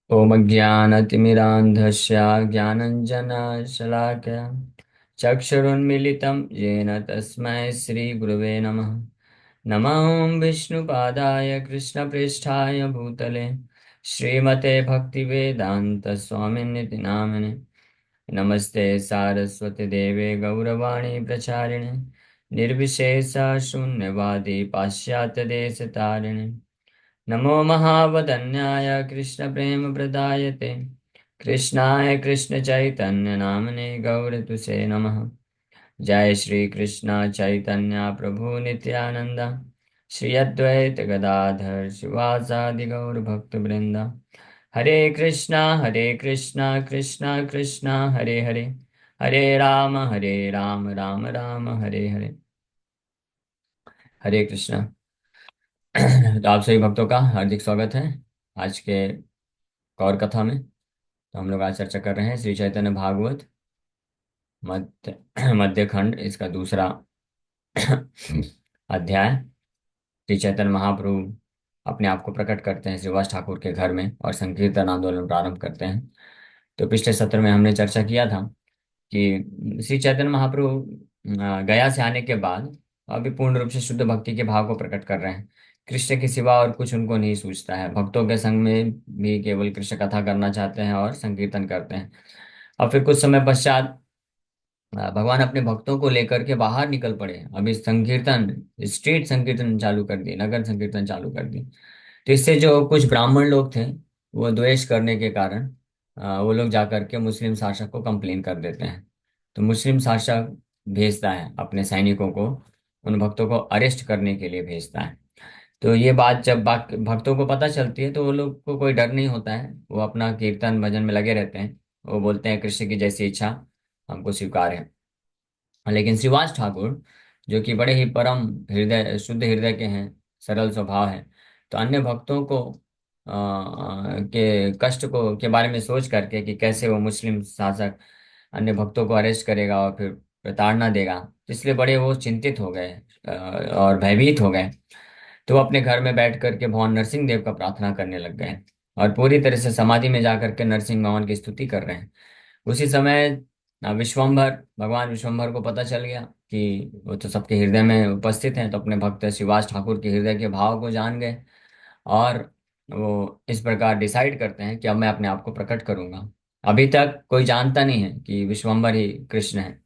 ॐ अज्ञानतिमिरान्धस्य ज्ञानञ्जनशलाकया चक्षुरुन्मीलितं येन तस्मै श्रीगुरुवे नमः। नमः विष्णुपादाय कृष्णप्रेष्ठाय भूतले श्रीमते भक्तिवेदान्तस्वामिनिति नामिने। नमस्ते सारस्वती देवे गौरवाणी प्रचारिणे निर्विशेष शून्यवादी पाश्चात्यदेशतारिणे। नमो महावदन्याय कृष्णप्रेमप्रदायते कृष्णाय कृष्णचैतन्यनामने गौरतुसे नमः। जय श्री कृष्ण चैतन्य प्रभु नित्यानंद श्री अद्वैत गदाधर शिवासादि गौर भक्त वृंदा। हरे कृष्णा कृष्णा कृष्णा हरे हरे, हरे राम राम राम हरे हरे। हरे कृष्णा। तो आप सभी भक्तों का हार्दिक स्वागत है आज के गौर कथा में। तो हम लोग आज चर्चा कर रहे हैं श्री चैतन्य भागवत मध्य खंड, इसका दूसरा अध्याय। श्री चैतन्य महाप्रभु अपने आप को प्रकट करते हैं श्रीवास ठाकुर के घर में और संकीर्तन आंदोलन प्रारंभ करते हैं। तो पिछले सत्र में हमने चर्चा किया था कि श्री चैतन्य महाप्रभु गया से आने के बाद अभी पूर्ण रूप से शुद्ध भक्ति के भाव को प्रकट कर रहे हैं। कृष्ण के सिवा और कुछ उनको नहीं सूझता है। भक्तों के संग में भी केवल कृष्ण कथा करना चाहते हैं और संकीर्तन करते हैं। और फिर कुछ समय पश्चात भगवान अपने भक्तों को लेकर के बाहर निकल पड़े। अभी संकीर्तन, स्ट्रीट संकीर्तन चालू कर दिए, नगर संकीर्तन चालू कर दिए। तो इससे जो कुछ ब्राह्मण लोग थे, वो द्वेष करने के कारण वो लोग जाकर के मुस्लिम शासक को कंप्लेन कर देते हैं। तो मुस्लिम शासक भेजता है अपने सैनिकों को, उन भक्तों को अरेस्ट करने के लिए भेजता है। तो ये बात जब भक्तों को पता चलती है तो वो लोग को कोई डर नहीं होता है, वो अपना कीर्तन भजन में लगे रहते हैं। वो बोलते हैं कृष्ण की जैसी इच्छा हमको स्वीकार है। लेकिन श्रीवास ठाकुर, जो कि बड़े ही परम हृदय शुद्ध हृदय के हैं, सरल स्वभाव है, तो अन्य भक्तों को के कष्ट को के बारे में सोच करके कि कैसे वो मुस्लिम शासक अन्य भक्तों को अरेस्ट करेगा और फिर प्रताड़ना देगा, इसलिए बड़े वो चिंतित हो गए और भयभीत हो गए। तो वो अपने घर में बैठ करके भगवान नरसिंह देव का प्रार्थना करने लग गए और पूरी तरह से समाधि में जाकर के नरसिंह भगवान की स्तुति कर रहे हैं। उसी समय विश्वम्भर, भगवान विश्वम्भर को पता चल गया कि वो तो सबके हृदय में उपस्थित हैं, तो अपने भक्त श्रीवास ठाकुर के हृदय के भाव को जान गए और वो इस प्रकार डिसाइड करते हैं कि अब मैं अपने आप को प्रकट करूंगा। अभी तक कोई जानता नहीं है कि विश्वम्भर ही कृष्ण है।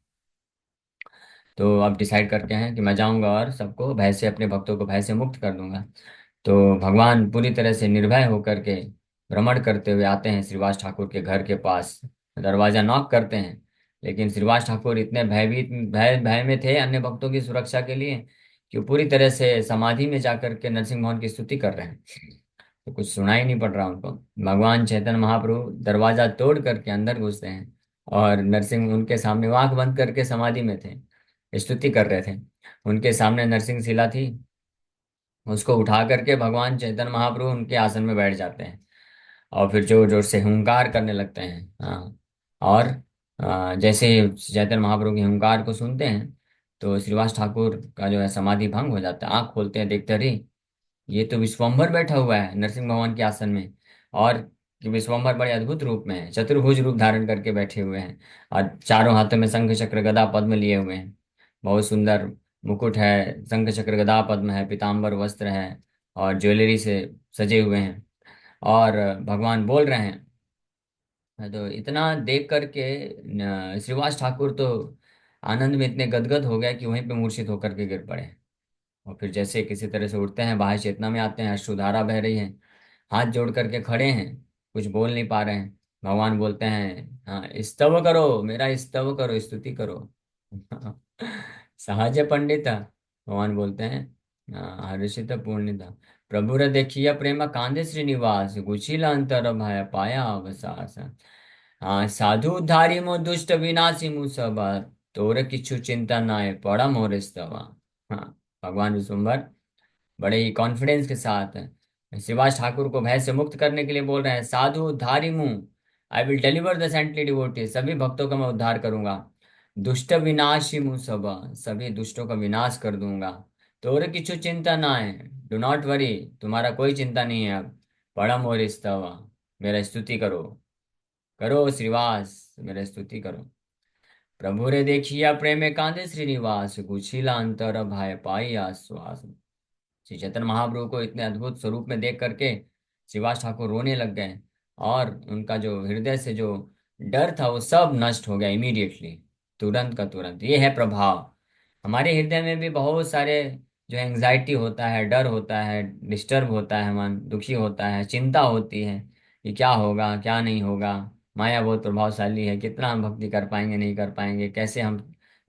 तो अब डिसाइड करते हैं कि मैं जाऊंगा और सबको भय से, अपने भक्तों को भय से मुक्त कर दूंगा। तो भगवान पूरी तरह से निर्भय होकर के भ्रमण करते हुए आते हैं श्रीवास ठाकुर के घर के पास। दरवाजा नॉक करते हैं, लेकिन श्रीवास ठाकुर इतने भयभीत भय भय में थे अन्य भक्तों की सुरक्षा के लिए कि वो पूरी तरह से समाधि में जाकर के नरसिंह भगवान की स्तुति कर रहे हैं। तो कुछ सुनाई नहीं पड़ रहा उनको। भगवान चैतन्य महाप्रभु दरवाजा तोड़ करके अंदर घुसते हैं और नरसिंह उनके सामने, वो आंख बंद करके समाधि में थे, स्तुति कर रहे थे। उनके सामने नरसिंह शिला थी, उसको उठा करके भगवान चैतन्य महाप्रभु उनके आसन में बैठ जाते हैं और फिर जोर जोर से हुंकार करने लगते हैं। हाँ। और जैसे ही चैतन्य महाप्रभु के हुंकार को सुनते हैं तो श्रीवास ठाकुर का जो है समाधि भंग हो जाता है। आंख खोलते हैं, देखते अरे ये तो विश्वम्भर बैठा हुआ है नरसिंह भगवान के आसन में। और कि विश्वम्भर बड़े अद्भुत रूप में है, चतुर्भुज रूप धारण करके बैठे हुए हैं और चारों हाथों में शंख चक्र गदा पद्म लिए हुए हैं। बहुत सुंदर मुकुट है, शंख चक्र गदा पद्म है, पीताम्बर वस्त्र है और ज्वेलरी से सजे हुए हैं। और भगवान बोल रहे हैं। तो इतना देख करके श्रीवास ठाकुर तो आनंद में इतने गदगद हो गए कि वहीं पे मूर्छित होकर के गिर पड़े। और फिर जैसे किसी तरह से उठते हैं, बाह्य चेतना में आते हैं, अश्रुधारा बह रही है, हाथ जोड़ करके खड़े हैं, कुछ बोल नहीं पा रहे हैं। भगवान बोलते हैं हाँ स्तव करो, मेरा स्तव करो, स्तुति करो। सहज पंडित, भगवान बोलते हैं हर्षित पूर्णिता, प्रभुर देखिया प्रेम कांदे श्रीनिवास, गुचिल अंतर भय पाया अवसास। हाँ साधु उद्धारी मो दुष्ट विनाशी मु सब, तोर किछु चिंता नाय पड़ा मोर स्तवा। हाँ। भगवान विश्वम्भर बड़े ही कॉन्फिडेंस के साथ शिवाज ठाकुर को भय से मुक्त करने के लिए बोल रहे हैं, साधु उद्धारी मुंह, I will deliver the saintly devotee, सभी भक्तों का मैं उद्धार करूंगा। दुष्ट विनाशी मुंह सब, सभी दुष्टों का विनाश कर दूंगा। तोरे किछु चिंता ना है, डू नॉट वरी, तुम्हारा कोई चिंता नहीं है अब। परम और स्तव, मेरा स्तुति करो, करो श्रीवास मेरा स्तुति करो। प्रभु रे देखिया प्रेमे कांदे श्रीनिवास, गुछीला अंतर भय पाई आश्वास। श्री चैतन्य महाप्रभु को इतने अद्भुत स्वरूप में देख करके श्रीवास ठाकुर रोने लग गए, और उनका जो हृदय से जो डर था वो सब नष्ट हो गया इमीडिएटली, तुरंत का तुरंत। ये है प्रभाव। हमारे हृदय में भी बहुत सारे जो एंजाइटी होता है, डर होता है, डिस्टर्ब होता है, मन दुखी होता है, चिंता होती है कि क्या होगा क्या नहीं होगा। माया बहुत प्रभावशाली है, कितना हम भक्ति कर पाएंगे नहीं कर पाएंगे, कैसे हम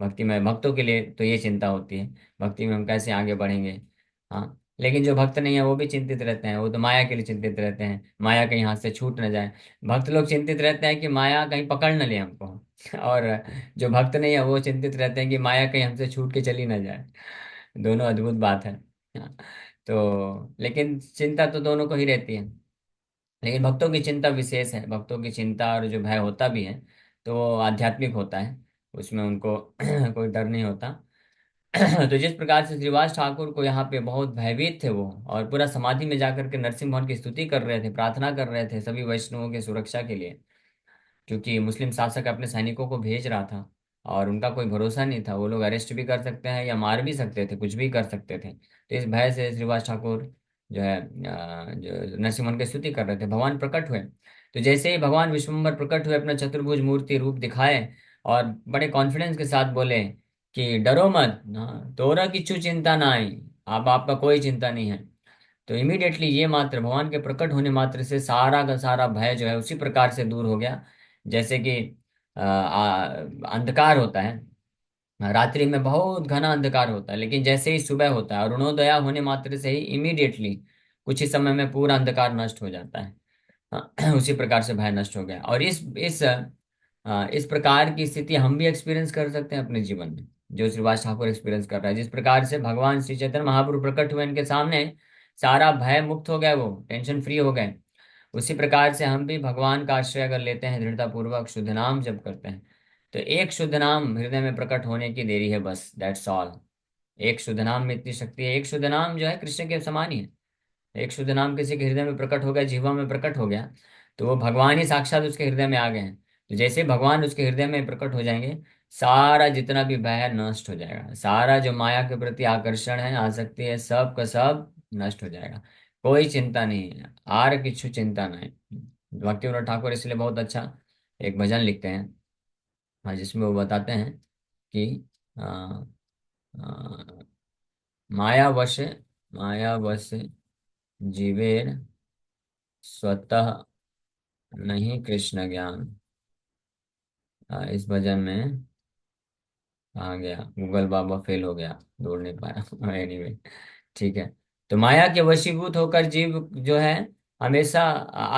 भक्ति में, भक्तों के लिए तो ये चिंता होती है भक्ति में हम कैसे आगे बढ़ेंगे। हाँ, लेकिन जो भक्त नहीं है वो भी चिंतित रहते हैं, वो तो माया के लिए चिंतित रहते हैं, माया कहीं हाथ से छूट न जाए। भक्त लोग चिंतित रहते हैं कि माया कहीं पकड़ न ले हमको, और जो भक्त नहीं है वो चिंतित रहते हैं कि माया कहीं हमसे छूट के चली ना जाए। दोनों अद्भुत बात है। हाँ, तो लेकिन चिंता तो दोनों को ही रहती है, लेकिन भक्तों की चिंता विशेष है। भक्तों की चिंता और जो भय होता भी है तो वो आध्यात्मिक होता है, उसमें उनको कोई डर नहीं होता। तो जिस प्रकार से श्रीवास ठाकुर को यहाँ पे बहुत भयभीत थे वो, और पूरा समाधि में जाकर के नरसिंह भगवान की स्तुति कर रहे थे, प्रार्थना कर रहे थे सभी वैष्णवों की सुरक्षा के लिए, क्योंकि मुस्लिम शासक अपने सैनिकों को भेज रहा था और उनका कोई भरोसा नहीं था, वो लोग अरेस्ट भी कर सकते हैं या मार भी सकते थे, कुछ भी कर सकते थे। तो इस भय से श्रीवास ठाकुर जो है जो नरसिम्हन की स्तुति कर रहे थे। भगवान प्रकट हुए, तो जैसे ही भगवान विश्वम्भर प्रकट हुए, अपना चतुर्भुज मूर्ति रूप दिखाए और बड़े कॉन्फिडेंस के साथ बोले कि डरो मत, हाँ तोरा किच्छु चिंता ना आई, अब आपका कोई चिंता नहीं है। तो इमीडिएटली ये मात्र भगवान के प्रकट होने मात्र से सारा का सारा भय जो है उसी प्रकार से दूर हो गया, जैसे कि अंधकार होता है, रात्रि में बहुत घना अंधकार होता है, लेकिन जैसे ही सुबह होता है, अरुणोदय होने मात्र से ही इमीडिएटली कुछ ही समय में पूरा अंधकार नष्ट हो जाता है। उसी प्रकार से भय नष्ट हो गया। और इस प्रकार की स्थिति हम भी एक्सपीरियंस कर सकते हैं अपने जीवन में, जो श्रीवास ठाकुर एक्सपीरियंस कर रहा है। जिस प्रकार से भगवान श्री चैतन्य महाप्रभु प्रकट हुए इनके सामने, सारा भय मुक्त हो गया, वो टेंशन फ्री हो गए। उसी प्रकार से हम भी भगवान का आश्रय अगर लेते हैं, दृढ़ता पूर्वक शुद्ध नाम जप करते हैं, तो एक शुद्ध नाम हृदय में प्रकट होने की देरी है, बस दैट्स ऑल। एक शुद्ध नाम में इतनी शक्ति है। एक शुद्ध नाम जो है कृष्ण के समान ही है। एक शुद्ध नाम किसी के हृदय में प्रकट हो गया, जीवा में प्रकट हो गया, तो वो भगवान ही साक्षात उसके हृदय में आ गए हैं। तो जैसे ही भगवान उसके हृदय में प्रकट हो जाएंगे, सारा जितना भी भय है नष्ट हो जाएगा, सारा जो माया के प्रति आकर्षण है, आसक्ति है, सब का सब नष्ट हो जाएगा। कोई चिंता नहीं है, आर किच्छु चिंता नहीं। भक्ति विनोद ठाकुर इसलिए बहुत अच्छा एक भजन लिखते हैं, जिसमें वो बताते हैं कि आ, आ, मायावश मायावश जीवेर स्वतः नहीं कृष्ण ज्ञान। इस भजन में आ गया, गूगल बाबा फेल हो गया, ढूंढ नहीं पाया। एनीवे, ठीक है। तो माया के वशीभूत होकर जीव जो है हमेशा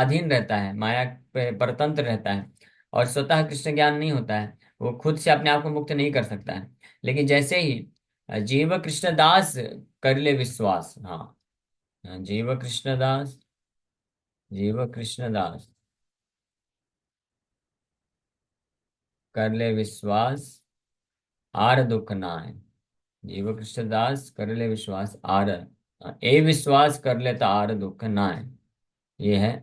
अधीन रहता है, माया पे परतंत्र रहता है, और स्वतः कृष्ण ज्ञान नहीं होता है, वो खुद से अपने आप को मुक्त नहीं कर सकता है। लेकिन जैसे ही जीव कृष्णदास कर ले विश्वास, हाँ, जीव कृष्णदास, जीव कृष्णदास कर ले विश्वास, आर दुख नाय। जीव कृष्णदास कर ले विश्वास आर, ए विश्वास कर ले तो आर दुख नाय। ये है,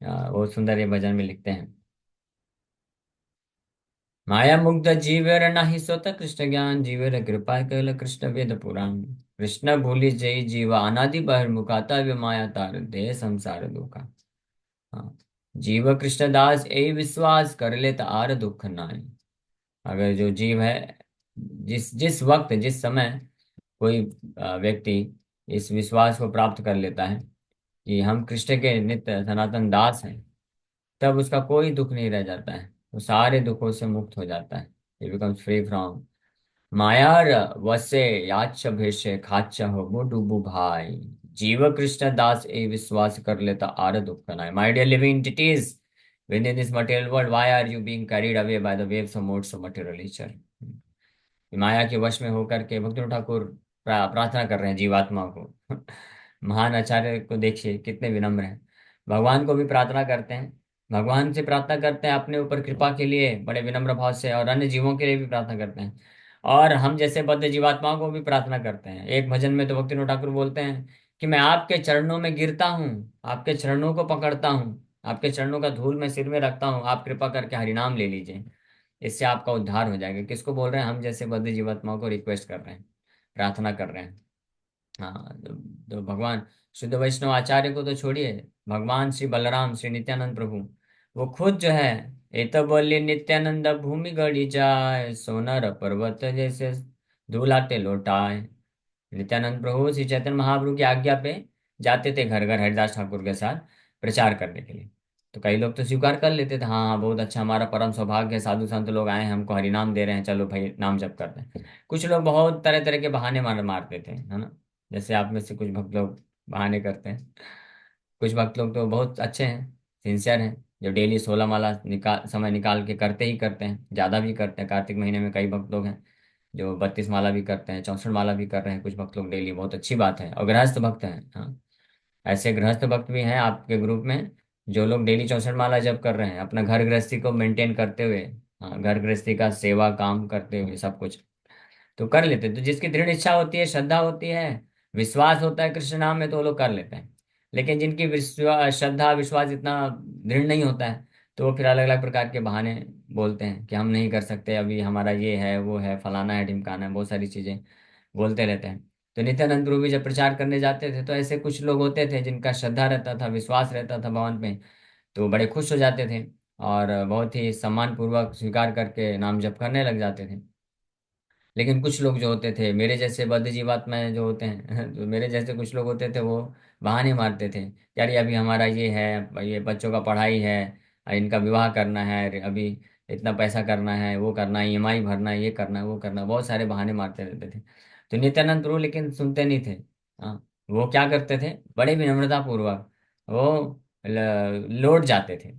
वो सुंदर ये भजन में लिखते हैं। माया मुग्ध जीवेर नाही स्वतः कृष्ण ज्ञान, जीवेर कृपा कैल कृष्ण वेद पुराण। कृष्ण भूलि जय जीवा अनादि बहिर्मुखाता वे माया तार दे संसार दुखा। हाँ, जीव कृष्णदास ए विश्वास कर ले तो आर दुख नाय। अगर जो जीव है, जिस जिस वक्त जिस समय कोई व्यक्ति इस विश्वास को प्राप्त कर लेता है कि हम कृष्ण के नित्य सनातन दास हैं, तब उसका कोई दुख नहीं रह जाता है, वो सारे दुखों से मुक्त हो जाता है। ये बिकम्स फ्री फ्रॉम मायार वसे याच भेष खाच हो वो डूबू भाई। जीव कृष्ण दास ए विश्वास कर लेता आर दुख नाय। My dear living entities within this material world, why are you being carried away by the waves of modes of material nature? माया के वश में होकर के भक्ति ठाकुर प्रार्थना कर रहे हैं जीवात्मा को। महान आचार्य को देखिए कितने विनम्र हैं, भगवान को भी प्रार्थना करते हैं, भगवान से प्रार्थना करते हैं अपने ऊपर कृपा के लिए बड़े विनम्र भाव से, और अन्य जीवों के लिए भी प्रार्थना करते हैं, और हम जैसे बद्ध जीवात्माओं को भी प्रार्थना करते हैं। एक भजन में तो भक्ति ठाकुर बोलते हैं कि मैं आपके चरणों में गिरता हूँ, आपके चरणों को पकड़ता हूँ, आपके चरणों का धूल मैं सिर में रखता हूँ, आप कृपा करके हरिनाम ले लीजिए, इससे आपका उद्धार हो जाएगा। किसको बोल रहे हैं? हम जैसे बद्ध जीवात्माओं को रिक्वेस्ट कर रहे हैं, प्रार्थना कर रहे हैं। हाँ, तो भगवान शुद्ध वैष्णव आचार्य को तो छोड़िए, भगवान श्री बलराम श्री नित्यानंद प्रभु, वो खुद जो है, ए तो बोले नित्यानंद भूमि गढ़ी जाए, सोनर पर्वत जैसे धूलाते लौटाए। नित्यानंद प्रभु श्री चैतन्य महाप्रभु की आज्ञा पे जाते थे घर घर हरिदास ठाकुर के साथ प्रचार करने के लिए। तो कई लोग तो स्वीकार कर लेते थे, हाँ हाँ बहुत अच्छा, हमारा परम सौभाग्य है, साधु संत लोग आए हैं, हमको हरिनाम दे रहे हैं, चलो भाई नाम जप करते हैं। कुछ लोग बहुत तरह तरह के बहाने मारते थे, है ना। जैसे आप में से कुछ भक्त लोग बहाने करते हैं। कुछ भक्त लोग तो बहुत अच्छे हैं, सिंसियर हैं, जो डेली 16 माला समय निकाल के करते ही करते हैं, ज़्यादा भी करते हैं। कार्तिक महीने में कई भक्त लोग हैं जो 32 माला भी करते हैं, 64 माला भी कर रहे हैं कुछ भक्त लोग डेली, बहुत अच्छी बात है। और गृहस्थ भक्त हैं, हाँ, ऐसे गृहस्थ भक्त भी हैं आपके ग्रुप में, जो लोग डेली 64 माला जप कर रहे हैं, अपना घर गृहस्थी को मेंटेन करते हुए, हाँ, घर गृहस्थी का सेवा काम करते हुए सब कुछ तो कर लेते हैं। तो जिसकी दृढ़ इच्छा होती है, श्रद्धा होती है, विश्वास होता है कृष्ण नाम में, तो वो लोग कर लेते हैं। लेकिन जिनकी विश्वास श्रद्धा विश्वास इतना दृढ़ नहीं होता है, तो वो फिर अलग अलग प्रकार के बहाने बोलते हैं कि हम नहीं कर सकते, अभी हमारा ये है वो है, फलाना है ढिमकाना है, बहुत सारी चीजें बोलते रहते हैं। तो नित्यानंद प्रभु भी जब प्रचार करने जाते थे, तो ऐसे कुछ लोग होते थे जिनका श्रद्धा रहता था, विश्वास रहता था भगवान में, तो बड़े खुश हो जाते थे और बहुत ही सम्मान पूर्वक स्वीकार करके नाम जप करने लग जाते थे। लेकिन कुछ लोग जो होते थे, मेरे जैसे बद्ध जीवात्माएं जो होते हैं तो मेरे जैसे कुछ लोग होते थे, वो बहाने मारते थे, यार ये अभी हमारा ये है, ये बच्चों का पढ़ाई है, इनका विवाह करना है, अभी इतना पैसा करना है, वो करना है, ईएमआई भरना है, ये करना है, वो करना है, बहुत सारे बहाने मारते रहते थे। तो नित्यानंद प्रभु लेकिन सुनते नहीं थे। हाँ, वो क्या करते थे, बड़े विनम्रता पूर्वक वो लौट जाते थे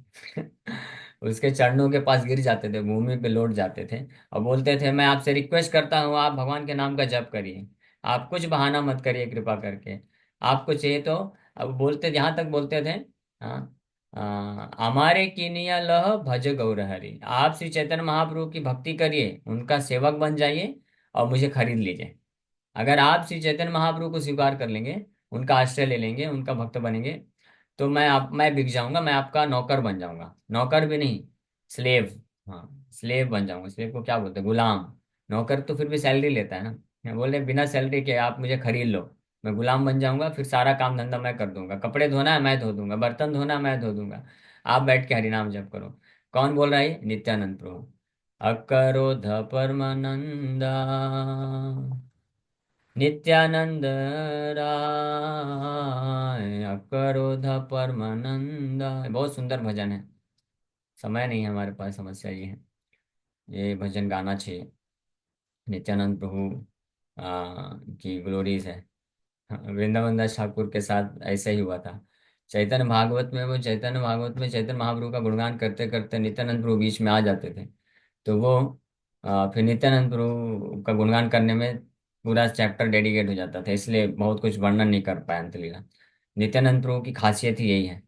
उसके चरणों के पास गिर जाते थे, भूमि पे लौट जाते थे, और बोलते थे मैं आपसे रिक्वेस्ट करता हूँ, आप भगवान के नाम का जप करिए, आप कुछ बहाना मत करिए कृपा करके, आपको चाहिए तो। अब बोलते, यहाँ तक बोलते थे, हाँ, हमारे किनिया लह भज गौर हरि, आप श्री चैतन्य महाप्रभु की भक्ति करिए, उनका सेवक बन जाइए और मुझे खरीद लीजिए। अगर आप श्री चैतन्य महाप्रभु को स्वीकार कर लेंगे, उनका आश्रय ले लेंगे, उनका भक्त बनेंगे, तो मैं बिक जाऊंगा, मैं आपका नौकर बन जाऊंगा, नौकर भी नहीं, स्लेव। हाँ, स्लेव बन जाऊंगा, स्लेव को क्या बोलते हैं, गुलाम। नौकर तो फिर भी सैलरी लेता है ना, मैं बोले बिना सैलरी के आप मुझे खरीद लो, मैं गुलाम बन जाऊंगा, फिर सारा काम धंधा मैं कर दूंगा, कपड़े धोना है मैं धो दूंगा, बर्तन धोना है मैं धो दूंगा, आप बैठ के हरिनाम जप करो। कौन बोल रहा है ये? नित्यानंद प्रभु। अकरोध परमानंदा, नित्यानंद राय, अकरोध परमानंदा, बहुत सुंदर भजन है। समय नहीं है हमारे पास, समस्या ये है, ये भजन गाना चाहिए। नित्यानंद प्रभु की ग्लोरीज है। हाँ, वृंदावन दास ठाकुर के साथ ऐसा ही हुआ था। चैतन्य भागवत में, वो चैतन्य भागवत में चैतन्य महाप्रभु का गुणगान करते करते नित्यानंद प्रभु बीच में आ जाते थे, तो वो फिर नित्यानंद प्रभु का गुणगान करने में पूरा चैप्टर डेडिकेट हो जाता था, इसलिए बहुत कुछ वर्णन नहीं कर पाया अंतलीला। नित्यानंद प्रभु की खासियत ही यही है।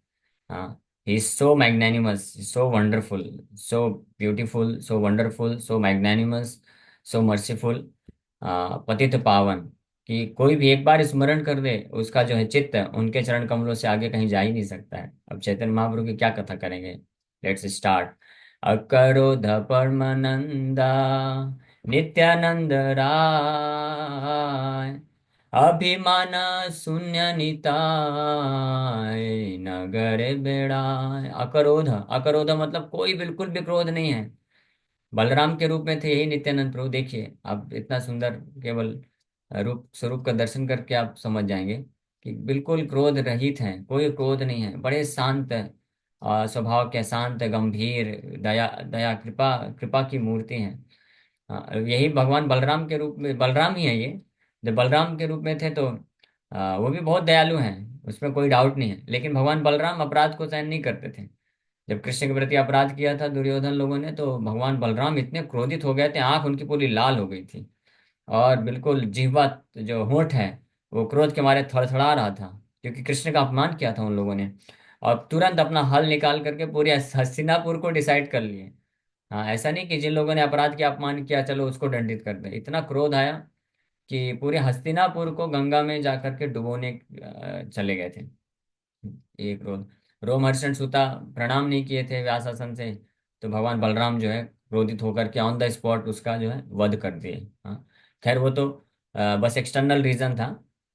हाँ, he is so magnanimous, so wonderful, so beautiful, so wonderful, so magnanimous, so merciful, पतित पावन, कि कोई भी एक बार स्मरण कर दे, उसका जो है चित्त उनके चरण कमलों से आगे कहीं जा ही नहीं सकता है। अब चैतन्य महाप्रभु की क्या कथा करेंगे, लेट्स स्टार्ट। अकरोध परमानंदा, नित्यानंद राय, अभिमान शून्य निताय, नगर बेड़ाय। अकरोध, अकरोध मतलब कोई बिल्कुल भी क्रोध नहीं है। बलराम के रूप में थे यही नित्यानंद प्रभु, देखिए आप इतना सुंदर, केवल रूप स्वरूप का दर्शन करके आप समझ जाएंगे कि बिल्कुल क्रोध रहित हैं, कोई क्रोध नहीं है, बड़े शांत स्वभाव के, शांत गंभीर, दया दया कृपा कृपा की मूर्ति हैं। यही भगवान बलराम के रूप में, बलराम ही है ये, जब बलराम के रूप में थे तो वो भी बहुत दयालु हैं, उसमें कोई डाउट नहीं है, लेकिन भगवान बलराम अपराध को सहन नहीं करते थे। जब कृष्ण के प्रति अपराध किया था दुर्योधन लोगों ने, तो भगवान बलराम इतने क्रोधित हो गए थे, आंख उनकी पूरी लाल हो गई थी, और बिल्कुल जिह्वा, जो होंठ है, वो क्रोध के मारे थरथरा रहा था, क्योंकि कृष्ण का अपमान किया था उन लोगों ने। और तुरंत अपना हल निकाल करके पूरे हस्तिनापुर को डिसाइड कर लिए। हाँ, ऐसा नहीं कि जिन लोगों ने अपराध किया, अपमान किया, चलो उसको दंडित कर दे, इतना क्रोध आया कि पूरे हस्तिनापुर को गंगा में जाकर के डुबोने चले गए थे, ये क्रोध। रोमहर्षण सूता प्रणाम नहीं किए थे व्यासासन से, तो भगवान बलराम जो है क्रोधित होकर के ऑन द स्पॉट उसका जो है वध कर दिए। हाँ, खैर वो तो बस एक्सटर्नल रीजन था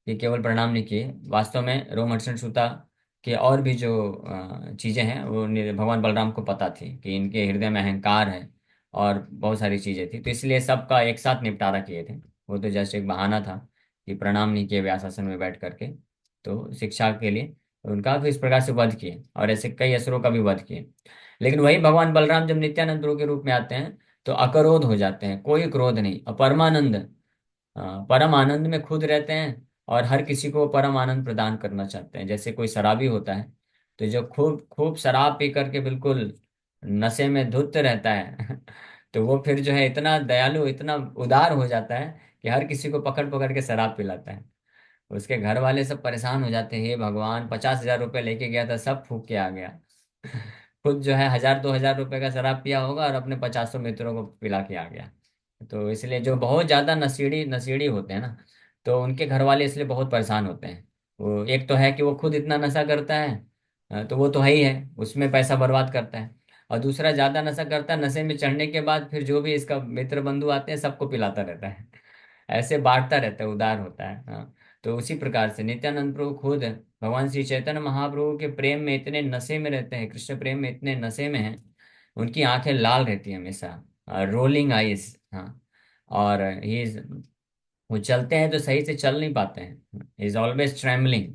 कि केवल प्रणाम नहीं किए। वास्तव में रोमहर्षण सूता के और भी जो चीजें हैं वो भगवान बलराम को पता थी कि इनके हृदय में अहंकार है और बहुत सारी चीजें थी, तो इसलिए सबका एक साथ निपटारा किए थे। वो तो जस्ट एक बहाना था कि प्रणाम नहीं किए व्यासासन में बैठ करके, तो शिक्षा के लिए उनका तो इस प्रकार से वध किए, और ऐसे कई असुरों का भी वध किए। लेकिन वही भगवान बलराम जब नित्यानंद प्रभु के रूप में आते हैं तो अकरोध हो जाते हैं, कोई क्रोध नहीं, और परमानंद, परम आनंद में खुद रहते हैं, और हर किसी को परम आनंद प्रदान करना चाहते हैं। जैसे कोई शराबी होता है, तो जो खूब खूब शराब पी करके बिल्कुल नशे में धुत रहता है तो वो फिर जो है इतना दयालु, इतना उदार हो जाता है कि हर किसी को पकड़ पकड़ के शराब पिलाता है। उसके घर वाले सब परेशान हो जाते हैं, हे भगवान 50,000 रुपये लेके गया था सब फूक के आ गया खुद जो है 1,000 2,000 रुपए का शराब पिया होगा और अपने 50 मित्रों को पिला के आ गया। तो इसलिए जो बहुत ज्यादा नशेड़ी नशेड़ी होते हैं ना, तो उनके घर वाले इसलिए बहुत परेशान होते हैं। वो एक तो है कि वो खुद इतना नशा करता है, तो वो तो है ही है, उसमें पैसा बर्बाद करता है। और दूसरा ज्यादा नशा करता है, नशे में चढ़ने के बाद फिर जो भी इसका मित्र बंधु आते हैं सबको पिलाता रहता है ऐसे बांटता रहता है, उदार होता है। हाँ, तो उसी प्रकार से नित्यानंद प्रभु खुद भगवान श्री चैतन्य महाप्रभु के प्रेम में इतने नशे में रहते हैं, कृष्ण प्रेम में इतने नशे में हैं, उनकी आंखें लाल रहती हैं हमेशा, रोलिंग आईज। हाँ, और ही वो चलते हैं तो सही से चल नहीं पाते हैं, is always trembling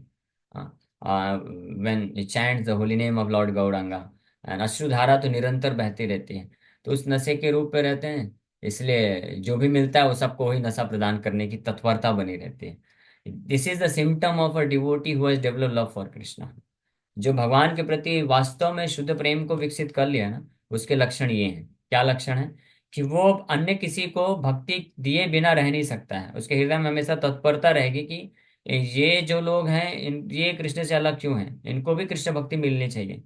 when chants the holy name of lord Gauranga. And अश्रुधारा तो निरंतर बहती रहती है, तो उस नशे के रूप में रहते हैं। इसलिए जो भी मिलता है वो सबको वही नशा प्रदान करने की तत्परता बनी रहती है। This is the symptom of a devotee who has developed love for Krishna. जो भगवान के प्रति वास्तव में शुद्ध प्रेम को विकसित कर लिया ना, उसके लक्षण ये हैं। क्या लक्षण है? कि वो अन्य किसी को भक्ति दिए बिना रह नहीं सकता है, उसके हृदय में हमेशा तत्परता रहेगी कि ये जो लोग हैं ये कृष्ण से अलग क्यों हैं, इनको भी कृष्ण भक्ति मिलनी चाहिए।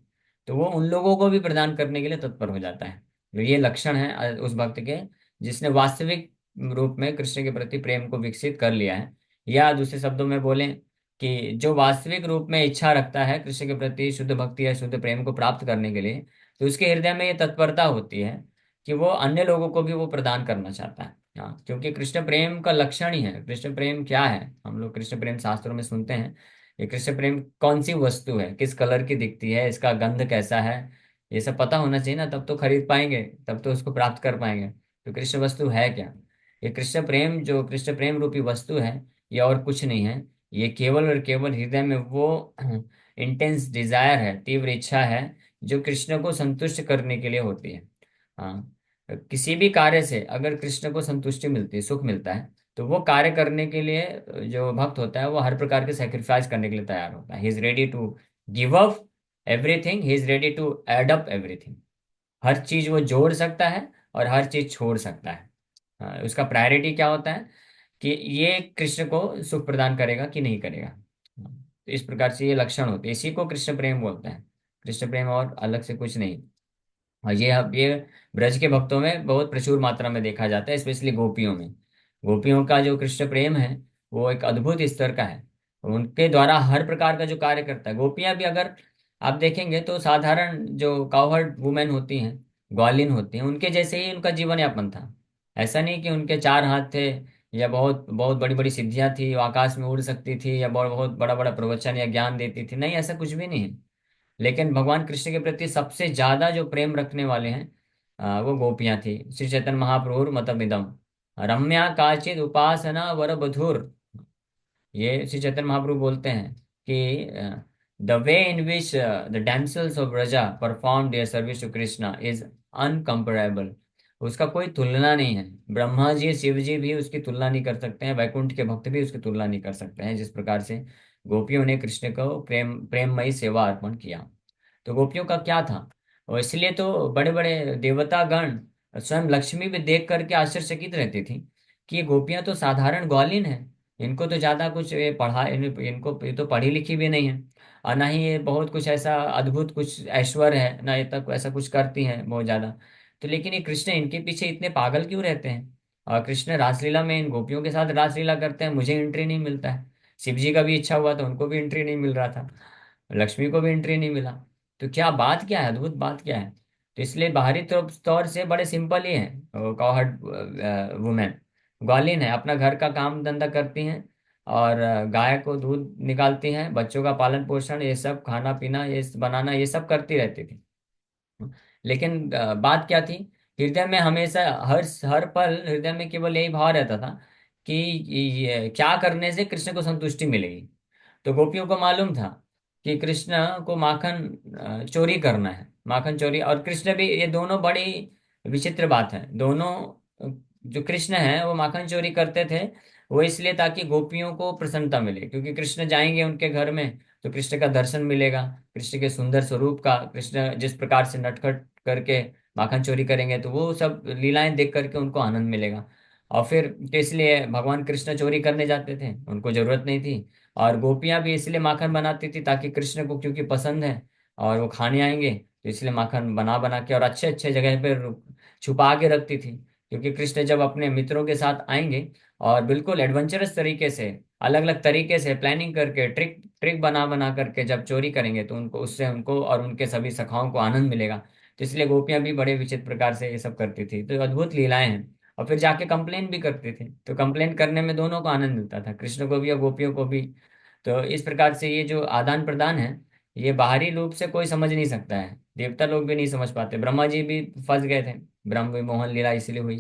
तो वो उन लोगों को भी प्रदान करने के लिए तत्पर हो जाता है। तो ये लक्षण है उस भक्त के जिसने वास्तविक रूप में कृष्ण के प्रति प्रेम को विकसित कर लिया है। या दूसरे शब्दों में बोलें कि जो वास्तविक रूप में इच्छा रखता है कृष्ण के प्रति शुद्ध भक्ति या शुद्ध प्रेम को प्राप्त करने के लिए, तो उसके हृदय में ये तत्परता होती है कि वो अन्य लोगों को भी वो प्रदान करना चाहता है। हाँ, क्योंकि कृष्ण प्रेम का लक्षण ही है। कृष्ण प्रेम क्या है, हम लोग कृष्ण प्रेम शास्त्रों में सुनते हैं। ये कृष्ण प्रेम कौन सी वस्तु है, किस कलर की दिखती है, इसका गंध कैसा है, ये सब पता होना चाहिए ना, तब तो खरीद पाएंगे, तब तो उसको प्राप्त कर पाएंगे। तो कृष्ण वस्तु है क्या? ये कृष्ण प्रेम, जो कृष्ण प्रेम रूपी वस्तु है, ये और कुछ नहीं है। ये केवल और केवल हृदय में वो इंटेंस डिजायर है, तीव्र इच्छा है, जो कृष्ण को संतुष्ट करने के लिए होती है। हाँ, किसी भी कार्य से अगर कृष्ण को संतुष्टि मिलती है, सुख मिलता है, तो वो कार्य करने के लिए जो भक्त होता है वो हर प्रकार के सेक्रीफाइस करने के लिए तैयार होता है। He is ready to give up everything, he is ready to add up everything. हर चीज वो जोड़ सकता है और हर चीज छोड़ सकता है। हाँ, उसका प्रायोरिटी क्या होता है कि ये कृष्ण को सुख प्रदान करेगा कि नहीं करेगा। तो इस प्रकार से ये लक्षण होते हैं, इसी को कृष्ण प्रेम बोलते हैं। कृष्ण प्रेम और अलग से कुछ नहीं। और ये ब्रज के भक्तों में बहुत प्रचुर मात्रा में देखा जाता है, स्पेशली गोपियों में। गोपियों का जो कृष्ण प्रेम है वो एक अद्भुत स्तर का है। उनके द्वारा हर प्रकार का जो कार्य करता है, गोपियां भी अगर आप देखेंगे तो साधारण जो काउहर्ड वुमेन होती हैं, ग्वालिन होती हैं, उनके जैसे ही उनका जीवन यापन था। ऐसा नहीं कि उनके 4 हाथ थे या बहुत बहुत बड़ी बड़ी सिद्धियां थी, वो आकाश में उड़ सकती थी या बहुत बहुत बड़ा बड़ा प्रवचन या ज्ञान देती थी, नहीं, ऐसा कुछ भी नहीं है। लेकिन भगवान कृष्ण के प्रति सबसे ज्यादा जो प्रेम रखने वाले हैं, वो गोपियां थी। श्री चैतन्य महाप्रभुर मतमिदम रम्या काचिद उपासना वर बधुर। ये श्री चैतन्य महाप्रभु बोलते हैं कि the way in which the damsels of Braja perform their service to Krishna is incomparable. उसका कोई तुलना नहीं है। ब्रह्मा जी शिव जी भी उसकी तुलना नहीं कर सकते हैं, वैकुंठ के भक्त भी उसकी तुलना नहीं कर सकते हैं, जिस प्रकार से गोपियों ने कृष्ण को प्रेममयी सेवा अर्पण किया। तो गोपियों का क्या था, और इसलिए तो बड़े बड़े देवता गण, स्वयं लक्ष्मी भी देख करके आश्चर्यचकित रहती थी कि ये गोपियां तो साधारण ग्वालिन है, इनको तो ज्यादा कुछ ये पढ़ा इनको ये तो पढ़ी लिखी भी नहीं है, और ना ही ये बहुत कुछ ऐसा अद्भुत कुछ ऐश्वर्य है, ना ये तक ऐसा कुछ करती हैं बहुत ज्यादा। तो लेकिन ये कृष्ण इनके पीछे इतने पागल क्यों रहते हैं? और कृष्ण रासलीला में इन गोपियों के साथ रासलीला करते हैं, मुझे एंट्री नहीं मिलता है। शिव जी का भी इच्छा हुआ तो उनको भी एंट्री नहीं मिल रहा था, लक्ष्मी को भी एंट्री नहीं मिला। तो क्या बात क्या है, अद्भुत बात क्या है। तो इसलिए बाहरी तौर से बड़े सिंपल ही हैं कॉहर्ट वुमेन। ग्वालिन है, अपना घर का काम धंधा करती हैं, और गाय को दूध निकालती हैं, बच्चों का पालन पोषण ये सब, खाना पीना ये बनाना ये सब करती रहती थी। लेकिन बात क्या थी, हृदय में हमेशा हर हर पल हृदय में केवल यही भाव रहता था कि ये क्या करने से कृष्ण को संतुष्टि मिलेगी। तो गोपियों को मालूम था कि कृष्ण को माखन चोरी करना है, माखन चोरी, और कृष्ण भी, ये दोनों बड़ी विचित्र बात है। दोनों जो कृष्ण है वो माखन चोरी करते थे, वो इसलिए ताकि गोपियों को प्रसन्नता मिले, क्योंकि कृष्ण जाएंगे उनके घर में तो कृष्ण का दर्शन मिलेगा, कृष्ण के सुंदर स्वरूप का, कृष्ण जिस प्रकार से नटखट करके माखन चोरी करेंगे तो वो सब लीलाएं देख करके उनको आनंद मिलेगा। और फिर तो इसलिए भगवान कृष्ण चोरी करने जाते थे, उनको जरूरत नहीं थी। और गोपियां भी इसलिए माखन बनाती थी ताकि कृष्ण को क्योंकि पसंद है और वो खाने आएंगे, तो इसलिए माखन बना बना के और अच्छे अच्छे जगह पर छुपा के रखती थी। क्योंकि कृष्ण जब अपने मित्रों के साथ आएंगे और बिल्कुल एडवेंचरस तरीके से, अलग अलग तरीके से प्लानिंग करके, ट्रिक ट्रिक बना बना करके जब चोरी करेंगे तो उनको, उससे उनको और उनके सभी सखाओं को आनंद मिलेगा। तो इसलिए गोपियां भी बड़े विचित्र प्रकार से ये सब करती थी, तो अद्भुत लीलाएं हैं। और फिर जाके कंप्लेन भी करती थी, तो कंप्लेन करने में दोनों को आनंद मिलता था, कृष्ण को भी और गोपियों को भी। तो इस प्रकार से ये जो आदान प्रदान है, ये बाहरी रूप से कोई समझ नहीं सकता है, देवता लोग भी नहीं समझ पाते, ब्रह्मा जी भी फंस गए थे। ब्रह्म विमोहन लीला इसलिए हुई,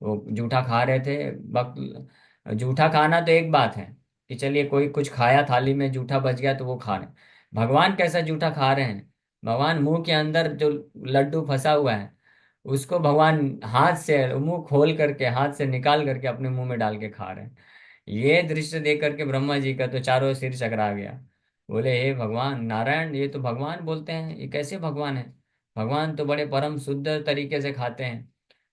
वो जूठा खा रहे थे वक्त। जूठा खाना तो एक बात है कि चलिए कोई कुछ खाया थाली में, जूठा बच गया तो वो खा रहे हैं। भगवान कैसा जूठा खा रहे हैं, भगवान मुंह के अंदर जो लड्डू फंसा हुआ है उसको भगवान हाथ से, मुंह खोल करके हाथ से निकाल करके अपने मुंह में डाल के खा रहे हैं। ये दृश्य देख करके ब्रह्मा जी का तो चारों सिर चकरा गया। बोले हे भगवान नारायण, ये तो भगवान बोलते हैं, ये कैसे भगवान है। भगवान तो बड़े परम शुद्ध तरीके से खाते हैं,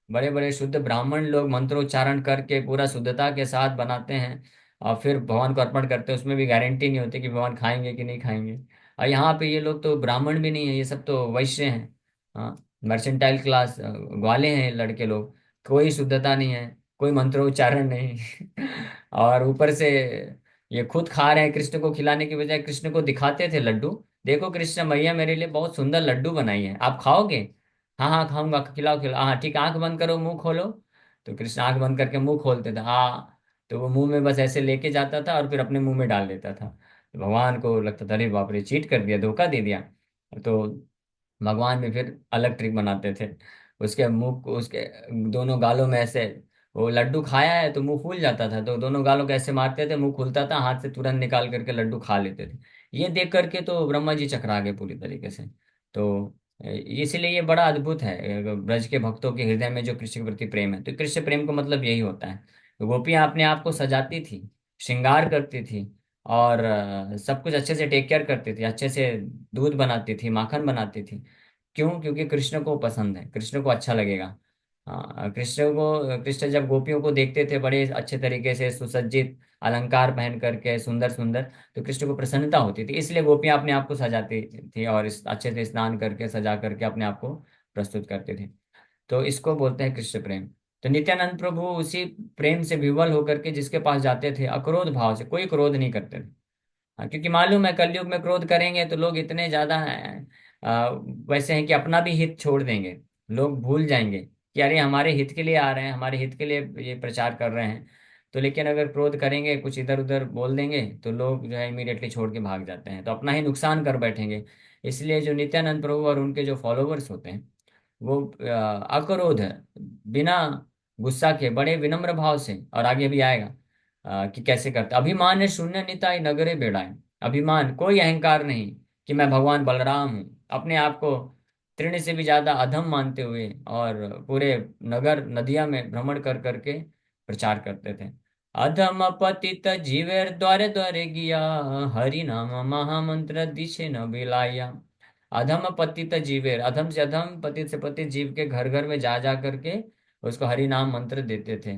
बड़े बड़े शुद्ध ब्राह्मण लोग मंत्रोच्चारण करके पूरा शुद्धता के साथ बनाते हैं और फिर भगवान को अर्पण करते हैं, उसमें भी गारंटी नहीं होती कि भगवान खाएंगे कि नहीं खाएंगे। और यहाँ पे ये लोग तो ब्राह्मण भी नहीं है, ये सब तो वैश्य हैं। हाँ, मर्चेंटाइल क्लास ग्वाले हैं लड़के लोग, कोई शुद्धता नहीं है, कोई मंत्रोच्चारण नहीं। और ऊपर से ये खुद खा रहे हैं, कृष्ण को खिलाने की बजाय कृष्ण को दिखाते थे लड्डू, देखो कृष्ण मैया मेरे लिए बहुत सुंदर लड्डू बनाई है, आप खाओगे। हाँ हाँ खाऊंगा, खिलाओ खिलाओ, हाँ ठीक, आंख बंद करो मुंह खोलो। तो कृष्ण आंख बंद करके मुंह खोलते थे, हाँ। तो वो मुंह में बस ऐसे लेके जाता था और फिर अपने मुंह में डाल देता था। तो भगवान को लगता था अरे बाप रे, चीट कर दिया, धोखा दे दिया। तो भगवान भी फिर अलग ट्रिक बनाते थे, उसके मुंह को, उसके दोनों गालों में ऐसे, वो लड्डू खाया है तो मुंह फूल जाता था, तो दोनों गालों को ऐसे मारते थे, मुंह खुलता था, हाथ से तुरंत निकाल करके लड्डू खा लेते थे। ये देख करके तो ब्रह्मा जी चकरा गए पूरी तरीके से। तो इसीलिए ये बड़ा अद्भुत है, ब्रज के भक्तों के हृदय में जो कृष्ण के प्रति प्रेम है, तो कृष्ण प्रेम का मतलब यही होता है। तो गोपियां अपने आप को सजाती थी, श्रृंगार करती थी, और सब कुछ अच्छे से टेक केयर करती थी, अच्छे से दूध बनाती थी, माखन बनाती थी। क्यों? क्योंकि कृष्ण को पसंद है, कृष्ण को अच्छा लगेगा। हाँ, कृष्ण जब गोपियों को देखते थे बड़े अच्छे तरीके से सुसज्जित अलंकार पहन करके सुंदर सुंदर, तो कृष्ण को प्रसन्नता होती थी, इसलिए गोपियां अपने आप को सजाती थी और इस अच्छे से स्नान करके सजा करके अपने आप को प्रस्तुत करते थे। तो इसको बोलते हैं कृष्ण प्रेम। तो नित्यानंद प्रभु उसी प्रेम से विवल होकर के जिसके पास जाते थे, अक्रोध भाव से, कोई क्रोध नहीं करते थे। हाँ, क्योंकि मालूम है कलयुग में क्रोध करेंगे तो लोग इतने ज्यादा हैं, वैसे हैं कि अपना भी हित छोड़ देंगे। लोग भूल जाएंगे कि अरे हमारे हित के लिए आ रहे हैं, हमारे हित के लिए ये प्रचार कर रहे हैं। तो लेकिन अगर क्रोध करेंगे, कुछ इधर उधर बोल देंगे, तो लोग जो है इमीडिएटली छोड़ के भाग जाते हैं, तो अपना ही नुकसान कर बैठेंगे। इसलिए जो नित्यानंद प्रभु और उनके जो फॉलोवर्स होते हैं वो अक्रोध है, बिना गुस्सा के, बड़े विनम्र भाव से, और आगे भी आएगा कि कैसे करते, अभिमान है शून्य निताय नगरे बेड़ाए। अभिमान, कोई अहंकार नहीं कि मैं भगवान बलराम हूँ, अपने आप को तृण से भी ज्यादा अधम मानते हुए और पूरे नगर नदिया में भ्रमण कर करके प्रचार करते थे। अधम पतित जीवेर द्वारे द्वारे गिया, हरि नाम महामंत्र दिशे न बिलाया। अधम पतित जीवेर, अधम से अधम, पतित से पतित जीव के घर घर में जा जा करके उसको हरि नाम मंत्र देते थे।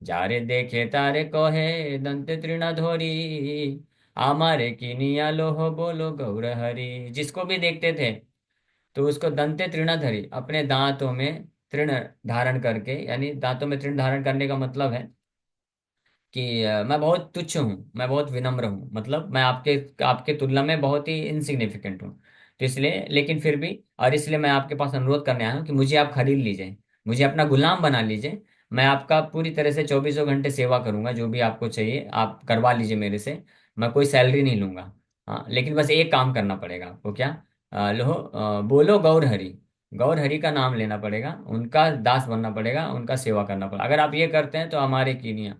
जारे देखे तारे कहे दंत तृणाधोरी, आमारे किनिया लोहो बोलो गौर हरि। जिसको भी देखते थे तो उसको दंते तृणाधरी, अपने दांतों में तृण धारण करके, यानी दांतों में तृण धारण करने का मतलब है कि मैं बहुत तुच्छ हूँ, मैं बहुत विनम्र हूँ, मतलब मैं आपके आपके तुलना में बहुत ही इनसिग्निफिकेंट हूँ। तो इसलिए, लेकिन फिर भी, और इसलिए मैं आपके पास अनुरोध करने आया हूँ कि मुझे आप खरीद लीजिए, मुझे अपना गुलाम बना लीजिए। मैं आपका पूरी तरह से 24 घंटे सेवा करूंगा, जो भी आपको चाहिए आप करवा लीजिए मेरे से। मैं कोई सैलरी नहीं लूंगा। हाँ, लेकिन बस एक काम करना पड़ेगा आपको। क्या? बोलो गौर हरि। गौर हरि का नाम लेना पड़ेगा, उनका दास बनना पड़ेगा, उनका सेवा करना पड़ेगा। अगर आप ये करते हैं तो हमारे कीनिया।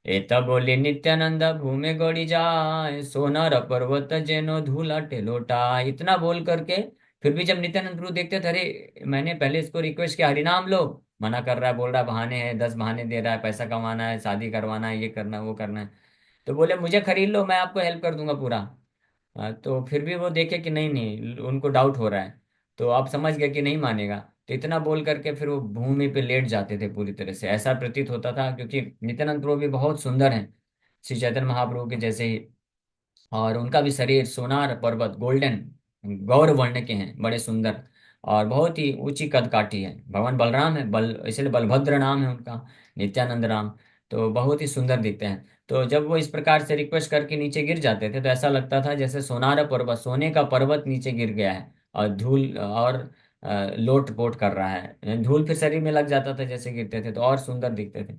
एत बोले नित्यानंद भूमि गौड़ी जाए, सोनार पर्वत जेनो धूला टेलोटा। इतना बोल करके फिर भी जब नित्यानंद प्रभु देखते थे, अरे मैंने पहले इसको रिक्वेस्ट किया हरिनाम लो, मना कर रहा है, बोल रहा है बहाने हैं, 10 बहाने दे रहा है, पैसा कमाना है, शादी करवाना है, ये करना है, वो करना है। तो बोले मुझे खरीद लो, मैं आपको हेल्प कर दूंगा पूरा। तो फिर भी वो देखे कि नहीं नहीं, उनको डाउट हो रहा है। तो आप समझ गए कि नहीं मानेगा। तो इतना बोल करके फिर वो भूमि पे लेट जाते थे पूरी तरह से, ऐसा प्रतीत होता था, क्योंकि नित्यानंद प्रभु भी बहुत सुंदर हैं, श्री चैतन्य महाप्रभु के जैसे ही। और उनका भी शरीर सोनार पर्वत गोल्डन गौर वर्ण के हैं, बड़े सुंदर, और बहुत ही ऊंची कद काठी है। भगवान बलराम है, इसलिए बलभद्र नाम है उनका, नित्यानंद राम। तो बहुत ही सुंदर दिखते हैं। तो जब वो इस प्रकार से रिक्वेस्ट करके नीचे गिर जाते थे, तो ऐसा लगता था जैसे सोनार पर्वत, सोने का पर्वत नीचे गिर गया है, और धूल और लोट पोट कर रहा है, धूल फिर शरीर में लग जाता था जैसे गिरते थे, तो और सुंदर दिखते थे।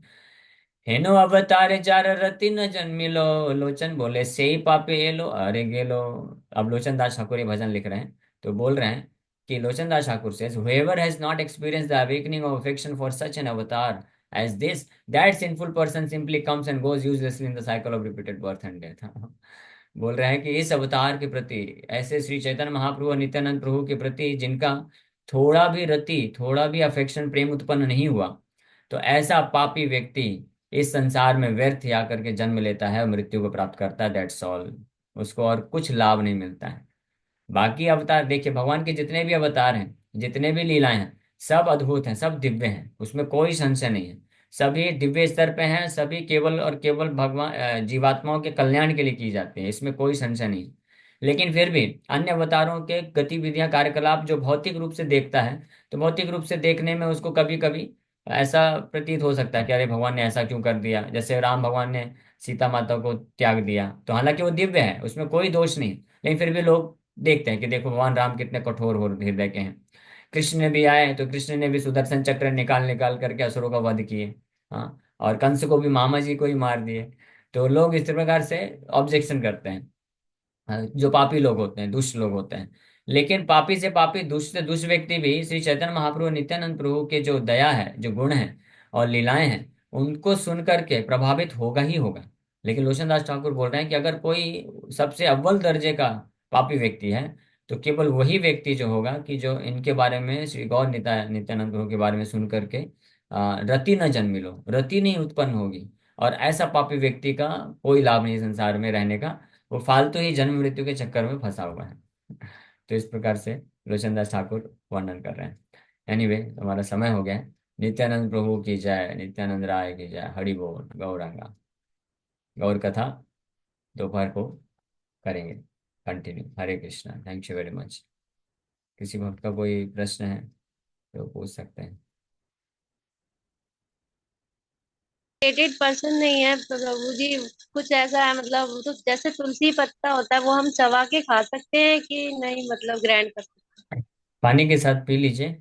हेनो अवतारे जार रति न जन्मिलो, लोचन बोले से ही पापे एलो अरे गेलो। अब लोचन दास ठाकुर ये भजन लिख रहे हैं, तो बोल रहे हैं कि Lochan Das Thakur says whoever has not experienced the awakening of affection for such an avatar as this, that sinful person simply comes and goes uselessly in the cycle of repeated birth and death। बोल रहे हैं कि इस अवतार के प्रति, ऐसे श्री चैतन्य महाप्रभु और नित्यानंद प्रभु के प्रति जिनका थोड़ा भी रति, थोड़ा भी अफेक्शन, प्रेम उत्पन्न नहीं हुआ, तो ऐसा पापी व्यक्ति इस संसार में व्यर्थ ही आकर के जन्म लेता है और मृत्यु को प्राप्त करता है, दैट्स ऑल। उसको और कुछ लाभ नहीं मिलता है। बाकी अवतार देखिए, भगवान के जितने भी अवतार हैं, जितने भी लीलाएं हैं, सब अद्भुत हैं, सब दिव्य हैं, उसमें कोई संशय नहीं है। सभी दिव्य स्तर पे हैं, सभी केवल और केवल भगवान जीवात्माओं के कल्याण के लिए की जाती है, इसमें कोई संशय नहीं है। लेकिन फिर भी अन्य अवतारों के गतिविधियां, कार्यकलाप जो भौतिक रूप से देखता है, तो भौतिक रूप से देखने में उसको कभी कभी ऐसा प्रतीत हो सकता है कि अरे भगवान ने ऐसा क्यों कर दिया। जैसे राम भगवान ने सीता माता को त्याग दिया, तो हालांकि वो दिव्य है, उसमें कोई दोष नहीं, लेकिन फिर भी लोग देखते हैं कि देखो भगवान राम कितने कठोर हो हृदय के हैं। कृष्ण ने भी आए, तो कृष्ण ने भी सुदर्शन चक्र निकाल निकाल करके असुरों का वध किए। हाँ, और कंस को भी, मामा जी को ही मार दिए। तो लोग इस प्रकार से ऑब्जेक्शन करते हैं, जो पापी लोग होते हैं, दुष्ट लोग होते हैं। लेकिन पापी से पापी, दुष्ट से दुष्ट व्यक्ति भी श्री चैतन्य महाप्रभु नित्यानंद प्रभु के जो दया है, जो गुण है और लीलाएं हैं, उनको सुन करके प्रभावित होगा ही होगा। लेकिन लोचन दास ठाकुर बोल रहे हैं कि अगर कोई सबसे अव्वल दर्जे का पापी व्यक्ति है, तो केवल वही व्यक्ति जो होगा कि जो इनके बारे में, श्री गौर नित्यानंद प्रभु के बारे में सुन करके रति न जन्मिलो, रति नहीं उत्पन्न होगी। और ऐसा पापी व्यक्ति का कोई लाभ नहीं संसार में रहने का, वो फालतू ही जन्म मृत्यु के चक्कर में फंसा हुआ है। तो इस प्रकार से लोचन दास ठाकुर वर्णन कर रहे हैं। एनीवे, हमारा समय हो गया है। नित्यानंद प्रभु की जय, नित्यानंद राय की जय, हरि बोल गौरांगा। गौर कथा दोपहर को करेंगे continue. Hare Krishna, thank you very much. किसी भक्त का कोई प्रश्न है तो पूछ सकते हैं। एडिड पर्सन नहीं है प्रभु जी। कुछ ऐसा है, मतलब वो तो जैसे तुलसी पत्ता होता है वो हम चबा के खा सकते हैं कि नहीं, मतलब ग्राइंड कर सकते पानी के साथ पी लीजिए,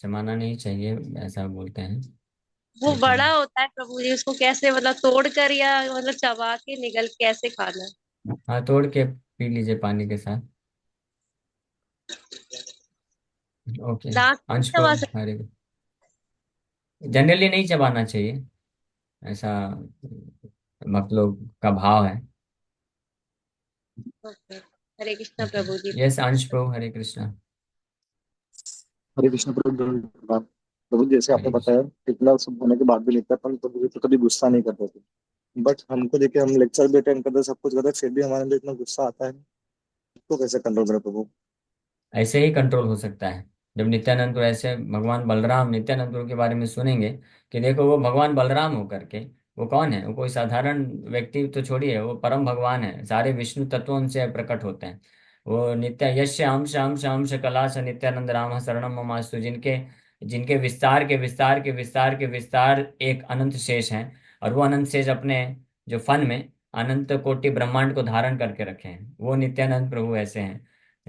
जमाना नहीं चाहिए, ऐसा बोलते हैं। हैं? वो लेकिन बड़ा होता है प्रभु जी, उसको कैसे मतलब तोड़ कर या मतलब चबा के निगल के कैसे खाना है? हाँ, तोड़ के पी लीजिए पानी के साथ। ओके। दांत से नहीं अंश चबा प्रभु हरे, जनरली नहीं चबाना चाहिए, ऐसा भक्त लोग का भाव है। सकते? हरे कृष्णा ओके। प्रभु जी। यस अंश प्रभु, हरे कृष्णा। हरे कृष्ण प्रभु। प्रभु जैसे हरे आपने कृष्ण। बताया कितना सब होने के बाद भी लिखता है, पर प्रभु जी तो कभी गुस्सा नहीं करते थे। बट हमको देखिए, हम लेक्चर भी अटेंड करते सब कुछ करते, फिर भी हमारे अंदर इतना गुस्सा आता है, तो कैसे कंट्रोल करें प्रभु? ऐसे ही कंट्रोल हो सकता है जब नित्यानंद को, ऐसे भगवान बलराम नित्यानंद प्रभु के बारे में सुनेंगे कि देखो वो भगवान बलराम हो करके, वो कौन है, वो कोई साधारण व्यक्ति तो छोड़िए, वो परम भगवान है, सारे विष्णु तत्व उनसे प्रकट होते हैं। वो नित्य यश अंश अंश अंश कलाश नित्यानंद राम शरणम ममास्तु, जिनके जिनके विस्तार के विस्तार के विस्तार के विस्तार एक अनंत शेष हैं। और वो अनंत शेष अपने जो फन में अनंत कोटि ब्रह्मांड को धारण करके रखे हैं, वो नित्यानंद प्रभु ऐसे हैं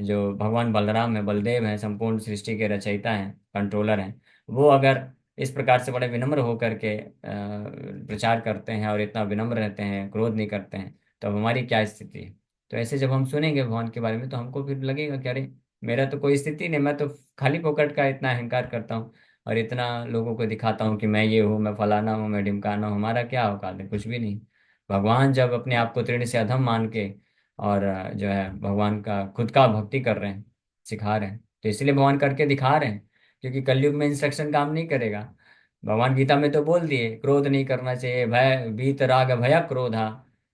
जो भगवान बलराम है, बलदेव है, संपूर्ण सृष्टि के रचयिता हैं, कंट्रोलर हैं, वो अगर इस प्रकार से बड़े विनम्र होकर के प्रचार करते हैं और इतना विनम्र रहते हैं, क्रोध नहीं करते हैं, तो अब हमारी क्या स्थिति है? तो ऐसे जब हम सुनेंगे भगवान के बारे में तो हमको फिर लगेगा कि अरे, मेरा तो कोई स्थिति नहीं, मैं तो खाली फोकट का इतना अहंकार करता हूँ और इतना लोगों को दिखाता हूँ कि मैं ये हूँ, मैं फलाना हूँ, मैं ढिमकाना हूँ, हमारा क्या औकात है? कुछ भी नहीं। भगवान जब अपने आप को तृण से अधम मान के और जो है भगवान का खुद का भक्ति कर रहे हैं, सिखा रहे हैं, तो इसलिए भगवान करके दिखा रहे हैं, क्योंकि कलयुग में इंस्ट्रक्शन काम नहीं करेगा। भगवान गीता में तो बोल दिए क्रोध नहीं करना चाहिए, भय भीत राग भय क्रोधा,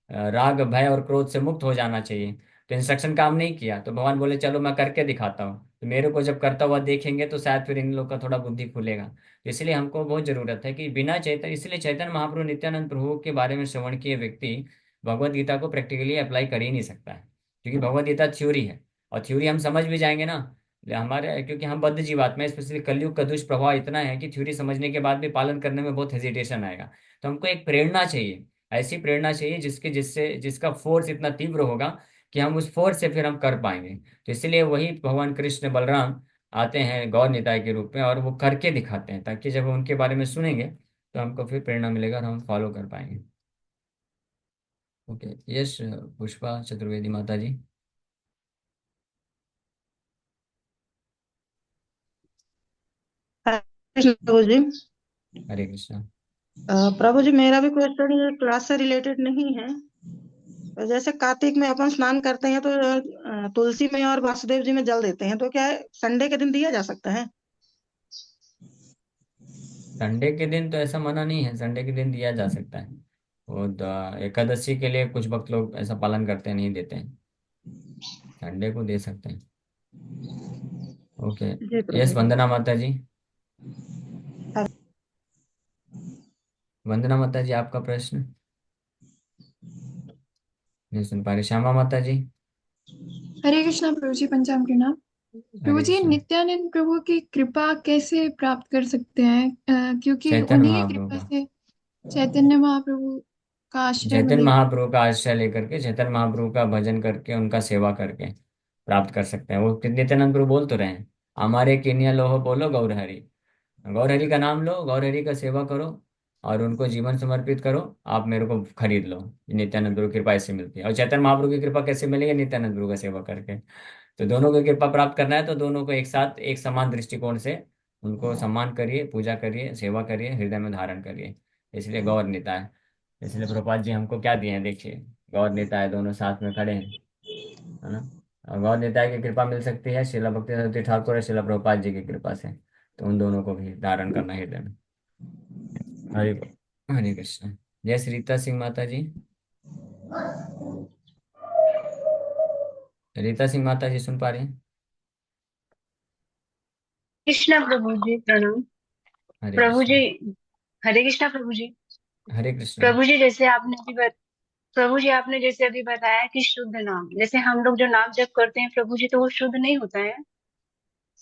राग भय और क्रोध से मुक्त हो जाना चाहिए। तो इंस्ट्रक्शन काम नहीं किया तो भगवान बोले चलो मैं करके दिखाता हूँ, तो मेरे को जब करता हुआ देखेंगे तो शायद फिर इन लोग का थोड़ा बुद्धि खुलेगा। तो इसलिए हमको बहुत जरूरत है कि बिना चैतन्य, इसलिए चैतन्य महाप्रभु नित्यानंद प्रभु के बारे में श्रवण किए व्यक्ति भगवत गीता को प्रैक्टिकली अप्लाई कर ही नहीं सकता है, क्योंकि भगवत गीता थ्योरी है, और थ्योरी हम समझ भी जाएंगे ना, हमारे क्योंकि हम बद्ध जीवात्मा में, स्पेशली कलयुग का दुष्प्रभाव इतना है कि थ्योरी समझने के बाद भी पालन करने में बहुत हेजिटेशन आएगा। तो हमको एक प्रेरणा चाहिए, ऐसी प्रेरणा चाहिए जिससे जिसका फोर्स इतना तीव्र होगा कि हम उस फोर्स से फिर हम कर पाएंगे। तो इसलिए वही भगवान कृष्ण बलराम आते हैं गौर निताय के रूप में और वो करके दिखाते हैं, ताकि जब हम उनके बारे में सुनेंगे तो हमको फिर प्रेरणा मिलेगा और हम फॉलो कर पाएंगे। Okay, yes. पुष्पा चतुर्वेदी माता जी। हरे कृष्ण प्रभु जी। हरे कृष्णा। प्रभु जी, मेरा भी क्वेश्चन ये क्लास से रिलेटेड नहीं है। तो जैसे कार्तिक में अपन स्नान करते हैं तो तुलसी में और वासुदेव जी में जल देते हैं, तो क्या है संडे के दिन दिया जा सकता है? संडे के दिन तो ऐसा मना नहीं है, संडे के दिन दिया जा सकता है। वो एकादशी के लिए कुछ भक्त लोग ऐसा पालन करते हैं, नहीं देते हैं, संडे को दे सकते हैं। ओके। जी यस, प्रभु जी। वंदना माता जी। हरे वंदना माता जी, आपका प्रश्न नहीं सुन पा रहे। श्यामा माता जी। हरे कृष्णा प्रभु जी, पंचामृत नाम। प्रभु हरे जी, कृष्णा। नित्यानंद प्रभु की कृपा कैसे प्राप्त कर सकते हैं? क्योंकि चैतन्य उन्हीं की महाप्रभु कृपा का, से चैतन्य महाप्रभु का आश्रय चैतन्य मिलेगा। महाप्रभु का आश्रय लेकर के, चैतन्य महाप्रभु का भजन करके, उनका सेवा करके प्राप्त कर सकते हैं। वो नित्यानंद प्रभु बोल तो रहे हैं, हमारे किन्या लोह बोलो गौर हरि। गौर हरि का नाम लो, गौर हरि का सेवा करो और उनको जीवन समर्पित करो, आप मेरे को खरीद लो। ये नित्यानंद प्रभु की कृपा ऐसे मिलती है। और चैतन्य महाप्रभु की कृपा कैसे मिलेगी? नित्यानंद प्रभु का सेवा करके। तो दोनों की कृपा प्राप्त करना है तो दोनों को एक साथ एक समान दृष्टिकोण से उनको सम्मान करिए, पूजा करिए, सेवा करिए, हृदय में धारण करिए। इसलिए गौर निताय है। इसलिए प्रभुपाद जी हमको क्या दिए हैं देखिए, गौर निताय दोनों साथ में खड़े हैं, है ना। और गौर निताय की कृपा मिल सकती है शिला भक्ति सरस्वती ठाकुर और शिला प्रभुपाद जी की कृपा से, तो उन दोनों को भी धारण करना हृदय में। हरे हरे कृष्ण। जय श्री रीता सिंह माता जी। रीता सिंह माता जी सुन पा रही हैं? कृष्णा प्रभु जी प्रणाम। हरे प्रभु जी, कृष्ण। हरे कृष्णा प्रभु जी। हरे कृष्ण। प्रभु जी, जैसे आपने अभी प्रभु जी आपने जैसे अभी बताया कि शुद्ध नाम, जैसे हम लोग जो नाम जप करते हैं प्रभु जी, तो वो शुद्ध नहीं होता है।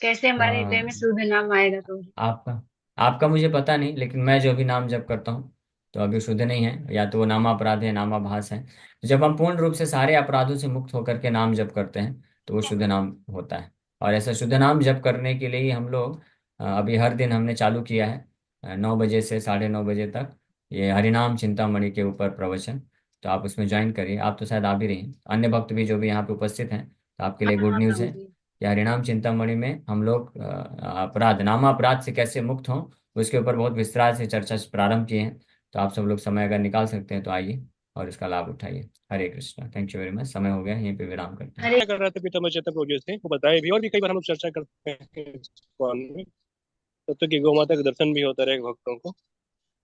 कैसे हमारे हृदय में हाँ, शुद्ध नाम आएगा प्रभु जी? आपका आपका मुझे पता नहीं, लेकिन मैं जो भी नाम जप करता हूँ तो अभी शुद्ध नहीं है, या तो वो नामापराध है, नामाभास है। तो जब हम पूर्ण रूप से सारे अपराधों से मुक्त होकर के नाम जप करते हैं तो वो शुद्ध नाम होता है। और ऐसा शुद्ध नाम जप करने के लिए ही हम लोग अभी हर दिन हमने चालू किया है 9 बजे से 9:30 बजे तक, ये हरिनाम चिंतामणि के ऊपर प्रवचन। तो आप उसमें ज्वाइन करिए, आप तो शायद आ भी रही हैं, अन्य भक्त भी जो भी यहाँ पे उपस्थित हैं, तो आपके लिए हाँ गुड हाँ न्यूज़ प्रभु है जी। कि हरिनाम चिंतामणि में हम लोग अपराध, नामापराध से कैसे मुक्त हों, उसके ऊपर बहुत विस्तार से चर्चा प्रारंभ किए हैं। तो आप सब लोग समय अगर निकाल सकते हैं तो आइए और इसका लाभ उठाइए। Hare Krishna. Thank you very much. समय हो गया, यहीं पे विराम करते हैं। हरे कर रहा था पीताम्बर चैतन्य प्रोजेक्ट से वो बताए भी, और भी कई बार हम लोग चर्चा करते हैं इस कॉल में। तब तक कि गौ माता का दर्शन भी होता रहे भक्तों को।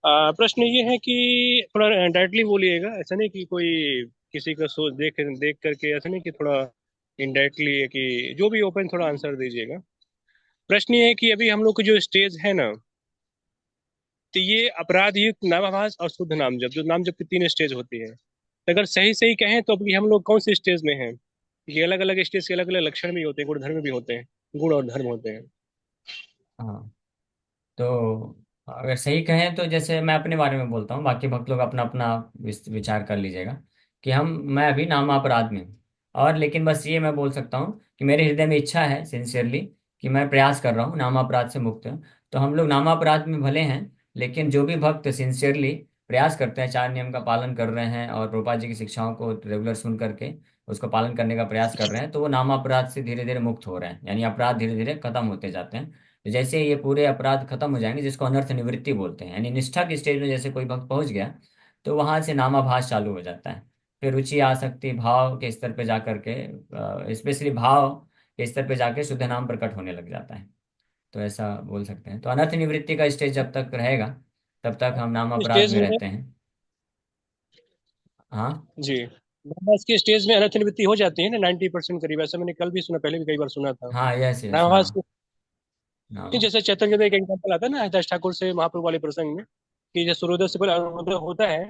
प्रश्न ये है कि थोड़ा डायरेक्टली बोलिएगा, ऐसा नहीं कि कोई किसी का सोच देख देख करके, ऐसा नहीं कि थोड़ा इनडायरेक्टली है कि जो भी ओपन थोड़ा आंसर दीजिएगा। प्रश्न ये है कि अभी हम लोग की जो स्टेज है ना, तो ये अपराध युक्त नामाभास और शुद्ध नाम जप, जो नाम जप की 3 स्टेज होती है, तो अगर सही सही कहें तो अभी हम लोग कौन सी स्टेज में हैं? ये अलग अलग स्टेज के अलग अलग लक्षण भी होते हैं, गुण धर्म भी होते हैं, गुण और धर्म होते हैं। हाँ, तो अगर सही कहें तो जैसे मैं अपने बारे में बोलता हूँ, बाकी भक्त लोग अपना अपना विचार कर लीजिएगा कि हम मैं अभी नामापराध में हूँ। और लेकिन बस ये मैं बोल सकता हूँ कि मेरे हृदय में इच्छा है सिंसियरली कि मैं प्रयास कर रहा हूँ नामापराध से मुक्त हूं। तो हम लोग नामापराध में भले हैं, लेकिन जो भी भक्त सिंसियरली प्रयास करते हैं, 4 नियम का पालन कर रहे हैं और प्रभुपाद जी की शिक्षाओं को रेगुलर सुन करके उसको पालन करने का प्रयास कर रहे हैं, तो वो नामापराध से धीरे धीरे मुक्त हो रहे हैं, यानी अपराध धीरे धीरे खत्म होते जाते हैं। तो जैसे ये पूरे अपराध खत्म हो जाएंगे, जिसको अनर्थ निवृत्ति बोलते हैं, यानी निष्ठा की स्टेज में जैसे कोई भक्त पहुंच गया, तो वहां से नामाभास चालू हो जाता है। फिर रुचि आसक्ति भाव के स्तर पे जाकर के, स्पेशली भाव के स्तर पे जाके शुद्ध नाम प्रकट होने लग जाता है। तो ऐसा बोल सकते हैं। तो अनर्थ निवृत्ति का स्टेज जब तक रहेगा, तब तक हम नाम अपराध स्टेज में में, रहते हैं। हाँ। जी, नामावास की स्टेज में अनर्थ निवृत्ति हो जाती है ना 90% करीब, ऐसा मैंने कल भी सुना, पहले भी कई बार सुना था। हाँ, यस यस, हाँ। नामावास की, नाम। जैसे चैतन्य का एक एग्जाम्पल आता है ना हरिदास ठाकुर से महाप्रभु वाले प्रसंग में, कि जब सूर्योदय से पहले अरुणोदय होता है,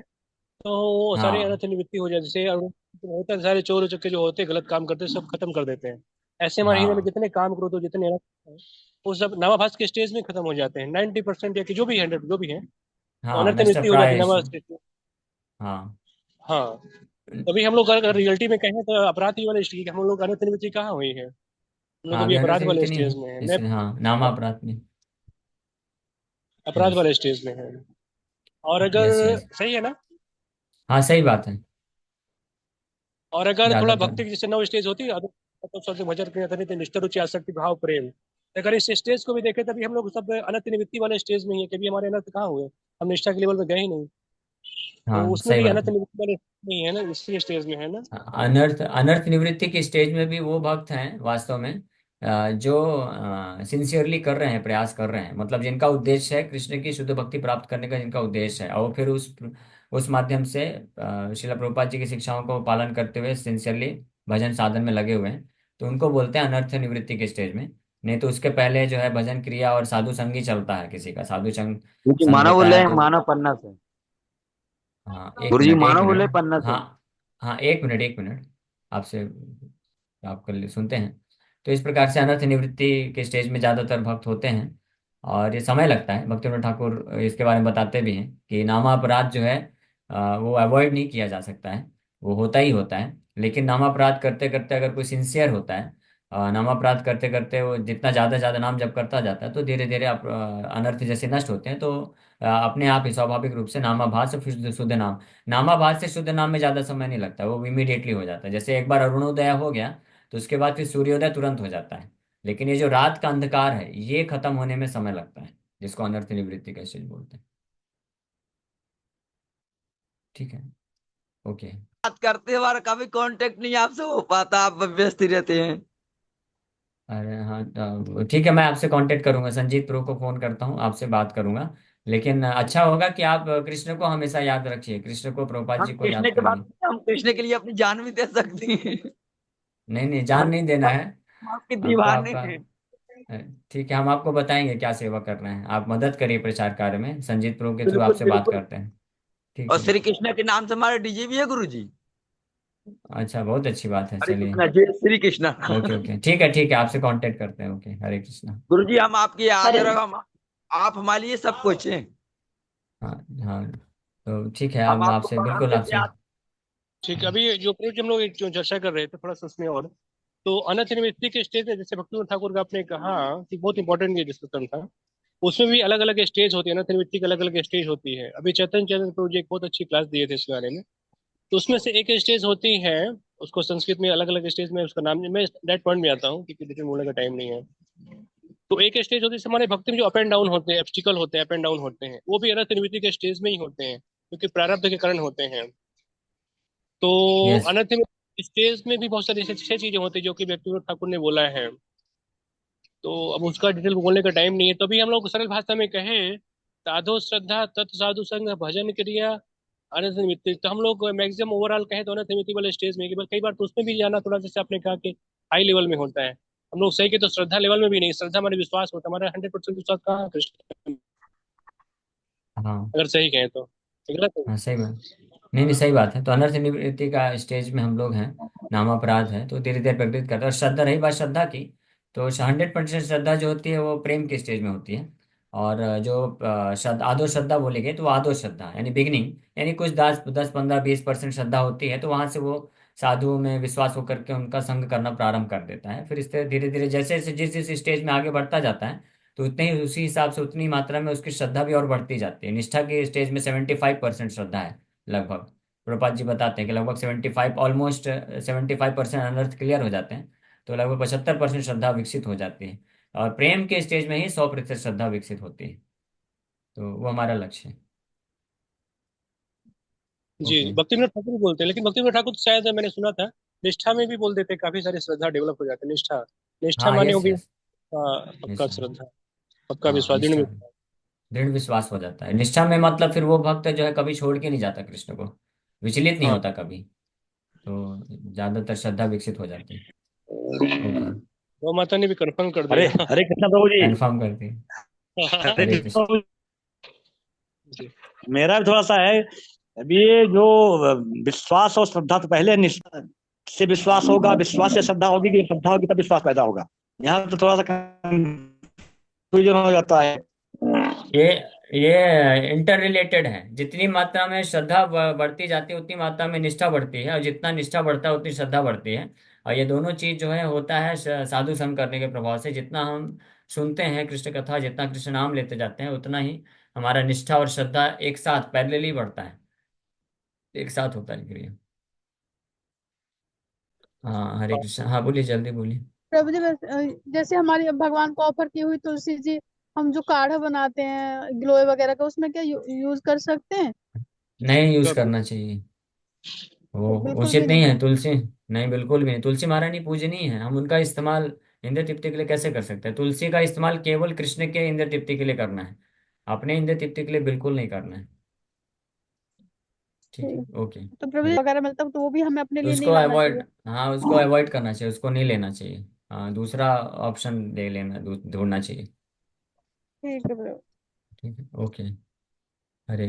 तो वो सारे हाँ अनर्थ निवृत्ति हो जाते हैं। जैसे अरुणोदय होता है, सारे चोर उचक्के जो होते हैं, गलत काम करते हैं, सब खत्म कर देते हैं। ऐसे हमारे हृदय में हाँ जितने काम क्रोध हो, जितने अनर्थ हैं, वो सब नामाभास के स्टेज में खत्म हो जाते हैं। 90% या कि जो भी 100 जो भी है, तो हाँ, अनर्थ नष्ट निवृत्ति हो जाती है प्राय। नामाभास के stage में। हाँ। हाँ। तभी हम लोग अगर रियलिटी में कहें तो अपराध ही वाले स्टेज, हम लोग अनर्थ निवृत्ति कहाँ हुई है, हम लोग हाँ, अभी अभी अनर्थ अपराध वाले निवृत्ति नहीं स्टेज है, में है। मैं इसलिए हाँ नाम अपराध में। अपराध यस वाले स्टेज में है। और यस अगर यस। सही है ना, हाँ, सही बात है। और अगर थोड़ा ज्यादातर। भक्ति की जैसे 9 स्टेज होती है, तो सबसे भजन क्रिया निष्ठा रुचि आसक्ति भाव प्रेम, तो अगर इस स्टेज को भी देखें, तभी हम लोग सब अनंत निवृत्ति वाले स्टेज में ही है। कभी हमारे अनंत कहाँ हुए, हम निष्ठा के लेवल पे गए ही नहीं। तो हाँ, उसमें सही भी बात अनंत है। निवृत्ति वाले नहीं है ना, इसी स्टेज में है ना। अनर्थ अनर्थ निवृत्ति की स्टेज में भी वो भक्त हैं वास्तव में, जो सिंसियरली कर रहे हैं, प्रयास कर रहे हैं, मतलब जिनका उद्देश्य है कृष्ण की शुद्ध भक्ति प्राप्त करने का, जिनका उद्देश्य है, और फिर उस माध्यम से श्रील प्रभुपाद जी की शिक्षाओं को पालन करते हुए सिंसियरली भजन साधन में लगे हुए हैं, तो उनको बोलते हैं अनर्थ निवृत्ति के स्टेज में। नहीं तो उसके पहले जो है भजन क्रिया और साधु संग ही चलता है, किसी का साधु संग गुरुजी संग मानव होता बोले है तो। मानव पन्ना से। हाँ, एक गुरुजी मिनट एक मानव बोले मिनट। पन्ना से। हाँ हाँ, एक मिनट एक मिनट। आपसे आप कर सुनते हैं। तो इस प्रकार से अनर्थ निवृत्ति के स्टेज में ज़्यादातर भक्त होते हैं, और ये समय लगता है। भक्तिविनोद ठाकुर इसके बारे में बताते भी हैं कि नामापराध जो है, वो अवॉइड नहीं किया जा सकता है, वो होता ही होता है। लेकिन नामापराध करते करते अगर कोई सिंसियर होता है, नामापराध करते करते वो जितना ज़्यादा ज़्यादा नाम जप करता जाता है, तो धीरे धीरे अनर्थ जैसे नष्ट होते हैं। तो अपने आप ही स्वाभाविक रूप से नामाभास और फिर शुद्ध शुद्ध नाम, नामाभास से शुद्ध नाम में ज़्यादा समय नहीं लगता, वो इमीडिएटली हो जाता है। जैसे एक बार अरुणोदय हो गया, तो उसके बाद फिर सूर्योदय तुरंत हो जाता है। लेकिन ये जो रात का अंधकार है, ये खत्म होने में समय लगता है, जिसको अनर्थ निवृत्ति का स्टेज बोलते हैं। ठीक है। ओके। बात करते हैं और कभी कांटेक्ट नहीं आपसे हो पाता, आप व्यस्त ही रहते हैं। अरे हाँ, तो ठीक है, मैं आपसे कांटेक्ट करूंगा, संजीत प्रो को फोन करता हूँ, आपसे बात करूंगा। लेकिन अच्छा होगा कि आप कृष्ण को हमेशा याद रखिए, कृष्ण को, प्रभुपाद हम जी को कृष्ण याद के बाद करिए। हम कृष्ण के लिए अपनी जान भी दे सकते हैं। नहीं नहीं, जान हम नहीं देना है आपके हमको दीवाने आपका। हैं। अ, ठीक है, हम आपको बताएंगे क्या सेवा कर रहे हैं, आप मदद करिए प्रचार कार्य में, संजीत प्रो के थ्रू बिल्कुल आपसे बात बिल्कुल। करते हैं। ठीक और है। श्री कृष्ण के नाम से हमारा डीजे भी है गुरुजी। अच्छा, बहुत अच्छी बात है, हरे चलिए। कृष्णा जय श्री कृष्णा। ओके ओके, ठीक है, आपसे कांटेक्ट करते हैं। ओके, हरे कृष्णा। गुरुजी हम आपकी हरे आदर, हम आप हमारे लिए सब कुछ हैं। हाँ हाँ, तो ठीक है, हम अब आपको आपसे बिल्कुल पढ़ते आपसे। थे। ठीक है, अभी जो प्रयोग हम लोग एक जो चर्चा कर रहे थे थोड़ा सा उसमें, और तो अनंत निवृत्ति के स्टेज है, जैसे भक्तिविनोद ठाकुर का आपने कहा कि बहुत इंपॉर्टेंट ये डिस्कशन था। उसमें भी अलग अलग स्टेज होती है, अनंत निवृत्ति की अलग अलग स्टेज होती है। अभी चैतन्य चैतन्य प्रभु जी एक बहुत अच्छी क्लास दिए थे इस बारे में। तो उसमें से एक स्टेज होती है, उसको संस्कृत में अलग अलग स्टेज में उसका नाम, मैं डायरेक्ट पॉइंट में आता हूँ क्योंकि डिटेल बोलने का टाइम नहीं है। तो एक स्टेज होती है हमारे भक्ति में, जो अप एंड डाउन होते हैं, एब्स्टिकल होते हैं, अप एंड डाउन होते हैं, वो भी अनंत निवृत्ति के स्टेज में ही होते हैं, क्योंकि प्रारब्ध के कारण होते हैं। तो यस। अनंत निवृत्ति स्टेज में भी बहुत सारी ऐसी 6 चीजें होती है जो कि व्यक्तिगत ठाकुर ने बोला है। तो अब उसका डिटेल बोलने का टाइम नहीं है, तभी हम लोग सरल भाषा में कहें, साधु श्रद्धा तत् साधु संग भजन क्रिया अनंत निमित्त, तो हम लोग मैक्सिमम ओवरऑल कहें तो अनंत निमित्त वाले स्टेज में, कई बार तो उसमें भी जाना थोड़ा, जैसे आपने कहा कि हाई लेवल में होता है। हम लोग सही के तो श्रद्धा लेवल में भी नहीं, श्रद्धा हमारे विश्वास होता है, हमारा 100% विश्वास कहाँ है कृष्ण में, हाँ अगर सही कहें तो। गलत है। हाँ, सही बात। नहीं नहीं, सही बात है। तो अनर्थ निवृत्ति का स्टेज में हम लोग हैं, नामापराध है, तो धीरे धीरे प्रकृति करते हैं। और श्रद्धा, रही बात श्रद्धा की, तो 100% श्रद्धा जो होती है वो प्रेम के स्टेज में होती है। और जो श्रद्धा, आदो श्रद्धा बोली गई, तो वो आदो श्रद्धा यानी बिगिनिंग, यानी कुछ 10 10 15 20% श्रद्धा होती है, तो वहां से वो साधुओं में विश्वास होकर के उनका संग करना प्रारंभ कर देता है। फिर इस तरह धीरे धीरे जैसे जैसे जिस जिस स्टेज में आगे बढ़ता जाता है, तो उतने ही उसी हिसाब से उतनी मात्रा में उसकी श्रद्धा भी और बढ़ती जाती है। निष्ठा की स्टेज में 75% श्रद्धा है लगभग। प्रभुपाद जी बताते हैं कि लगभग 75, ऑलमोस्ट 75% अनर्थ क्लियर हो जाते हैं, तो लगभग 75% श्रद्धा विकसित हो जाती है। और प्रेम के स्टेज में ही 100% श्रद्धा विकसित होती है। तो वो हमारा लक्ष्य है। जी, ओके। भक्ति विनोद ठाकुर भी बोलते हैं, लेकिन भक्ति विनोद ठाकुर तो शायद मैंने सुना था निष्ठा में भी बोल देते हैं, काफी सारी श्रद्धा डेवलप हो जाती है। निष्ठा, निष्ठा हाँ, माने हो यस गई यस। पक्का निष्ठा। श्रद्धा, पक्का हाँ, विश्वास, दृढ़ निष्ठा, विश्वास। दृढ़ विश्वास हो जाता है निष्ठा में। मतलब फिर वो भक्त जो है कभी छोड़ के नहीं जाता कृष्ण को, विचलित नहीं हाँ, होता कभी। तो ज्यादातर श्रद्धा विकसित हो जाती है। ओके। वो माता ने भी कंफर्म कर हरे दिया। हरे कृष्णा प्रभु जी। कन्फर्म करती है। हरे हरे कृष्णा कृष्ण। प्रभु जी, जी। मेरा भी थोड़ा सा है। अभी ये जो विश्वास और श्रद्धा, तो पहले निश्चय से विश्वास होगा, विश्वास से श्रद्धा होगी, कि श्रद्धा होगी तब विश्वास पैदा होगा। यहाँ तो थोड़ा सा कंफ्यूजन हो जाता है। ये ये इंटर रिलेटेड है। जितनी मात्रा में श्रद्धा बढ़ती जाती है उतनी मात्रा में निष्ठा बढ़ती है, और जितना निष्ठा बढ़ता है उतनी श्रद्धा बढ़ती है। और ये दोनों चीज जो है होता है साधु संग करने के प्रभाव से। जितना हम सुनते हैं कृष्ण कथा, जितना कृष्ण नाम लेते जाते हैं, उतना ही हमारा निष्ठा और श्रद्धा एक साथ पैरेलली बढ़ता है, एक साथ होता है क्रिया। हाँ, हरे कृष्ण। हाँ, बोलिए, जल्दी बोलिए। प्रभु जी जैसे हमारी अब भगवान को ऑफर की हुई तुलसी जी, हम जो काढ़ा बनाते हैं गिलोय वगैरह का, उसमें क्या यूज कर सकते हैं? नहीं यूज कब? करना चाहिए, वो बिल्कुल उचित भी नहीं नहीं। है तुलसी। नहीं, बिल्कुल भी नहीं। तुलसी महारानी पूजनीय है, हम उनका इस्तेमाल इंद्र तृप्ति के लिए कैसे कर सकते हैं? तुलसी का इस्तेमाल केवल कृष्ण के इंद्र तृप्ति के लिए करना है, अपने इंद्र तृप्ति के लिए बिल्कुल नहीं करना है। ठीक ठीक। है, ओके। तो प्रभु जी वगैरह मिलता है तो वो भी हमें अपने तो लिए उसको नहीं लाना चाहिए? अवॉइड, हाँ, उसको अवॉइड करना चाहिए, उसको नहीं लेना चाहिए। हाँ, दूसरा ऑप्शन दे लेना, ढूंढना चाहिए। ठीक है प्रभु। ठीक है, ओके।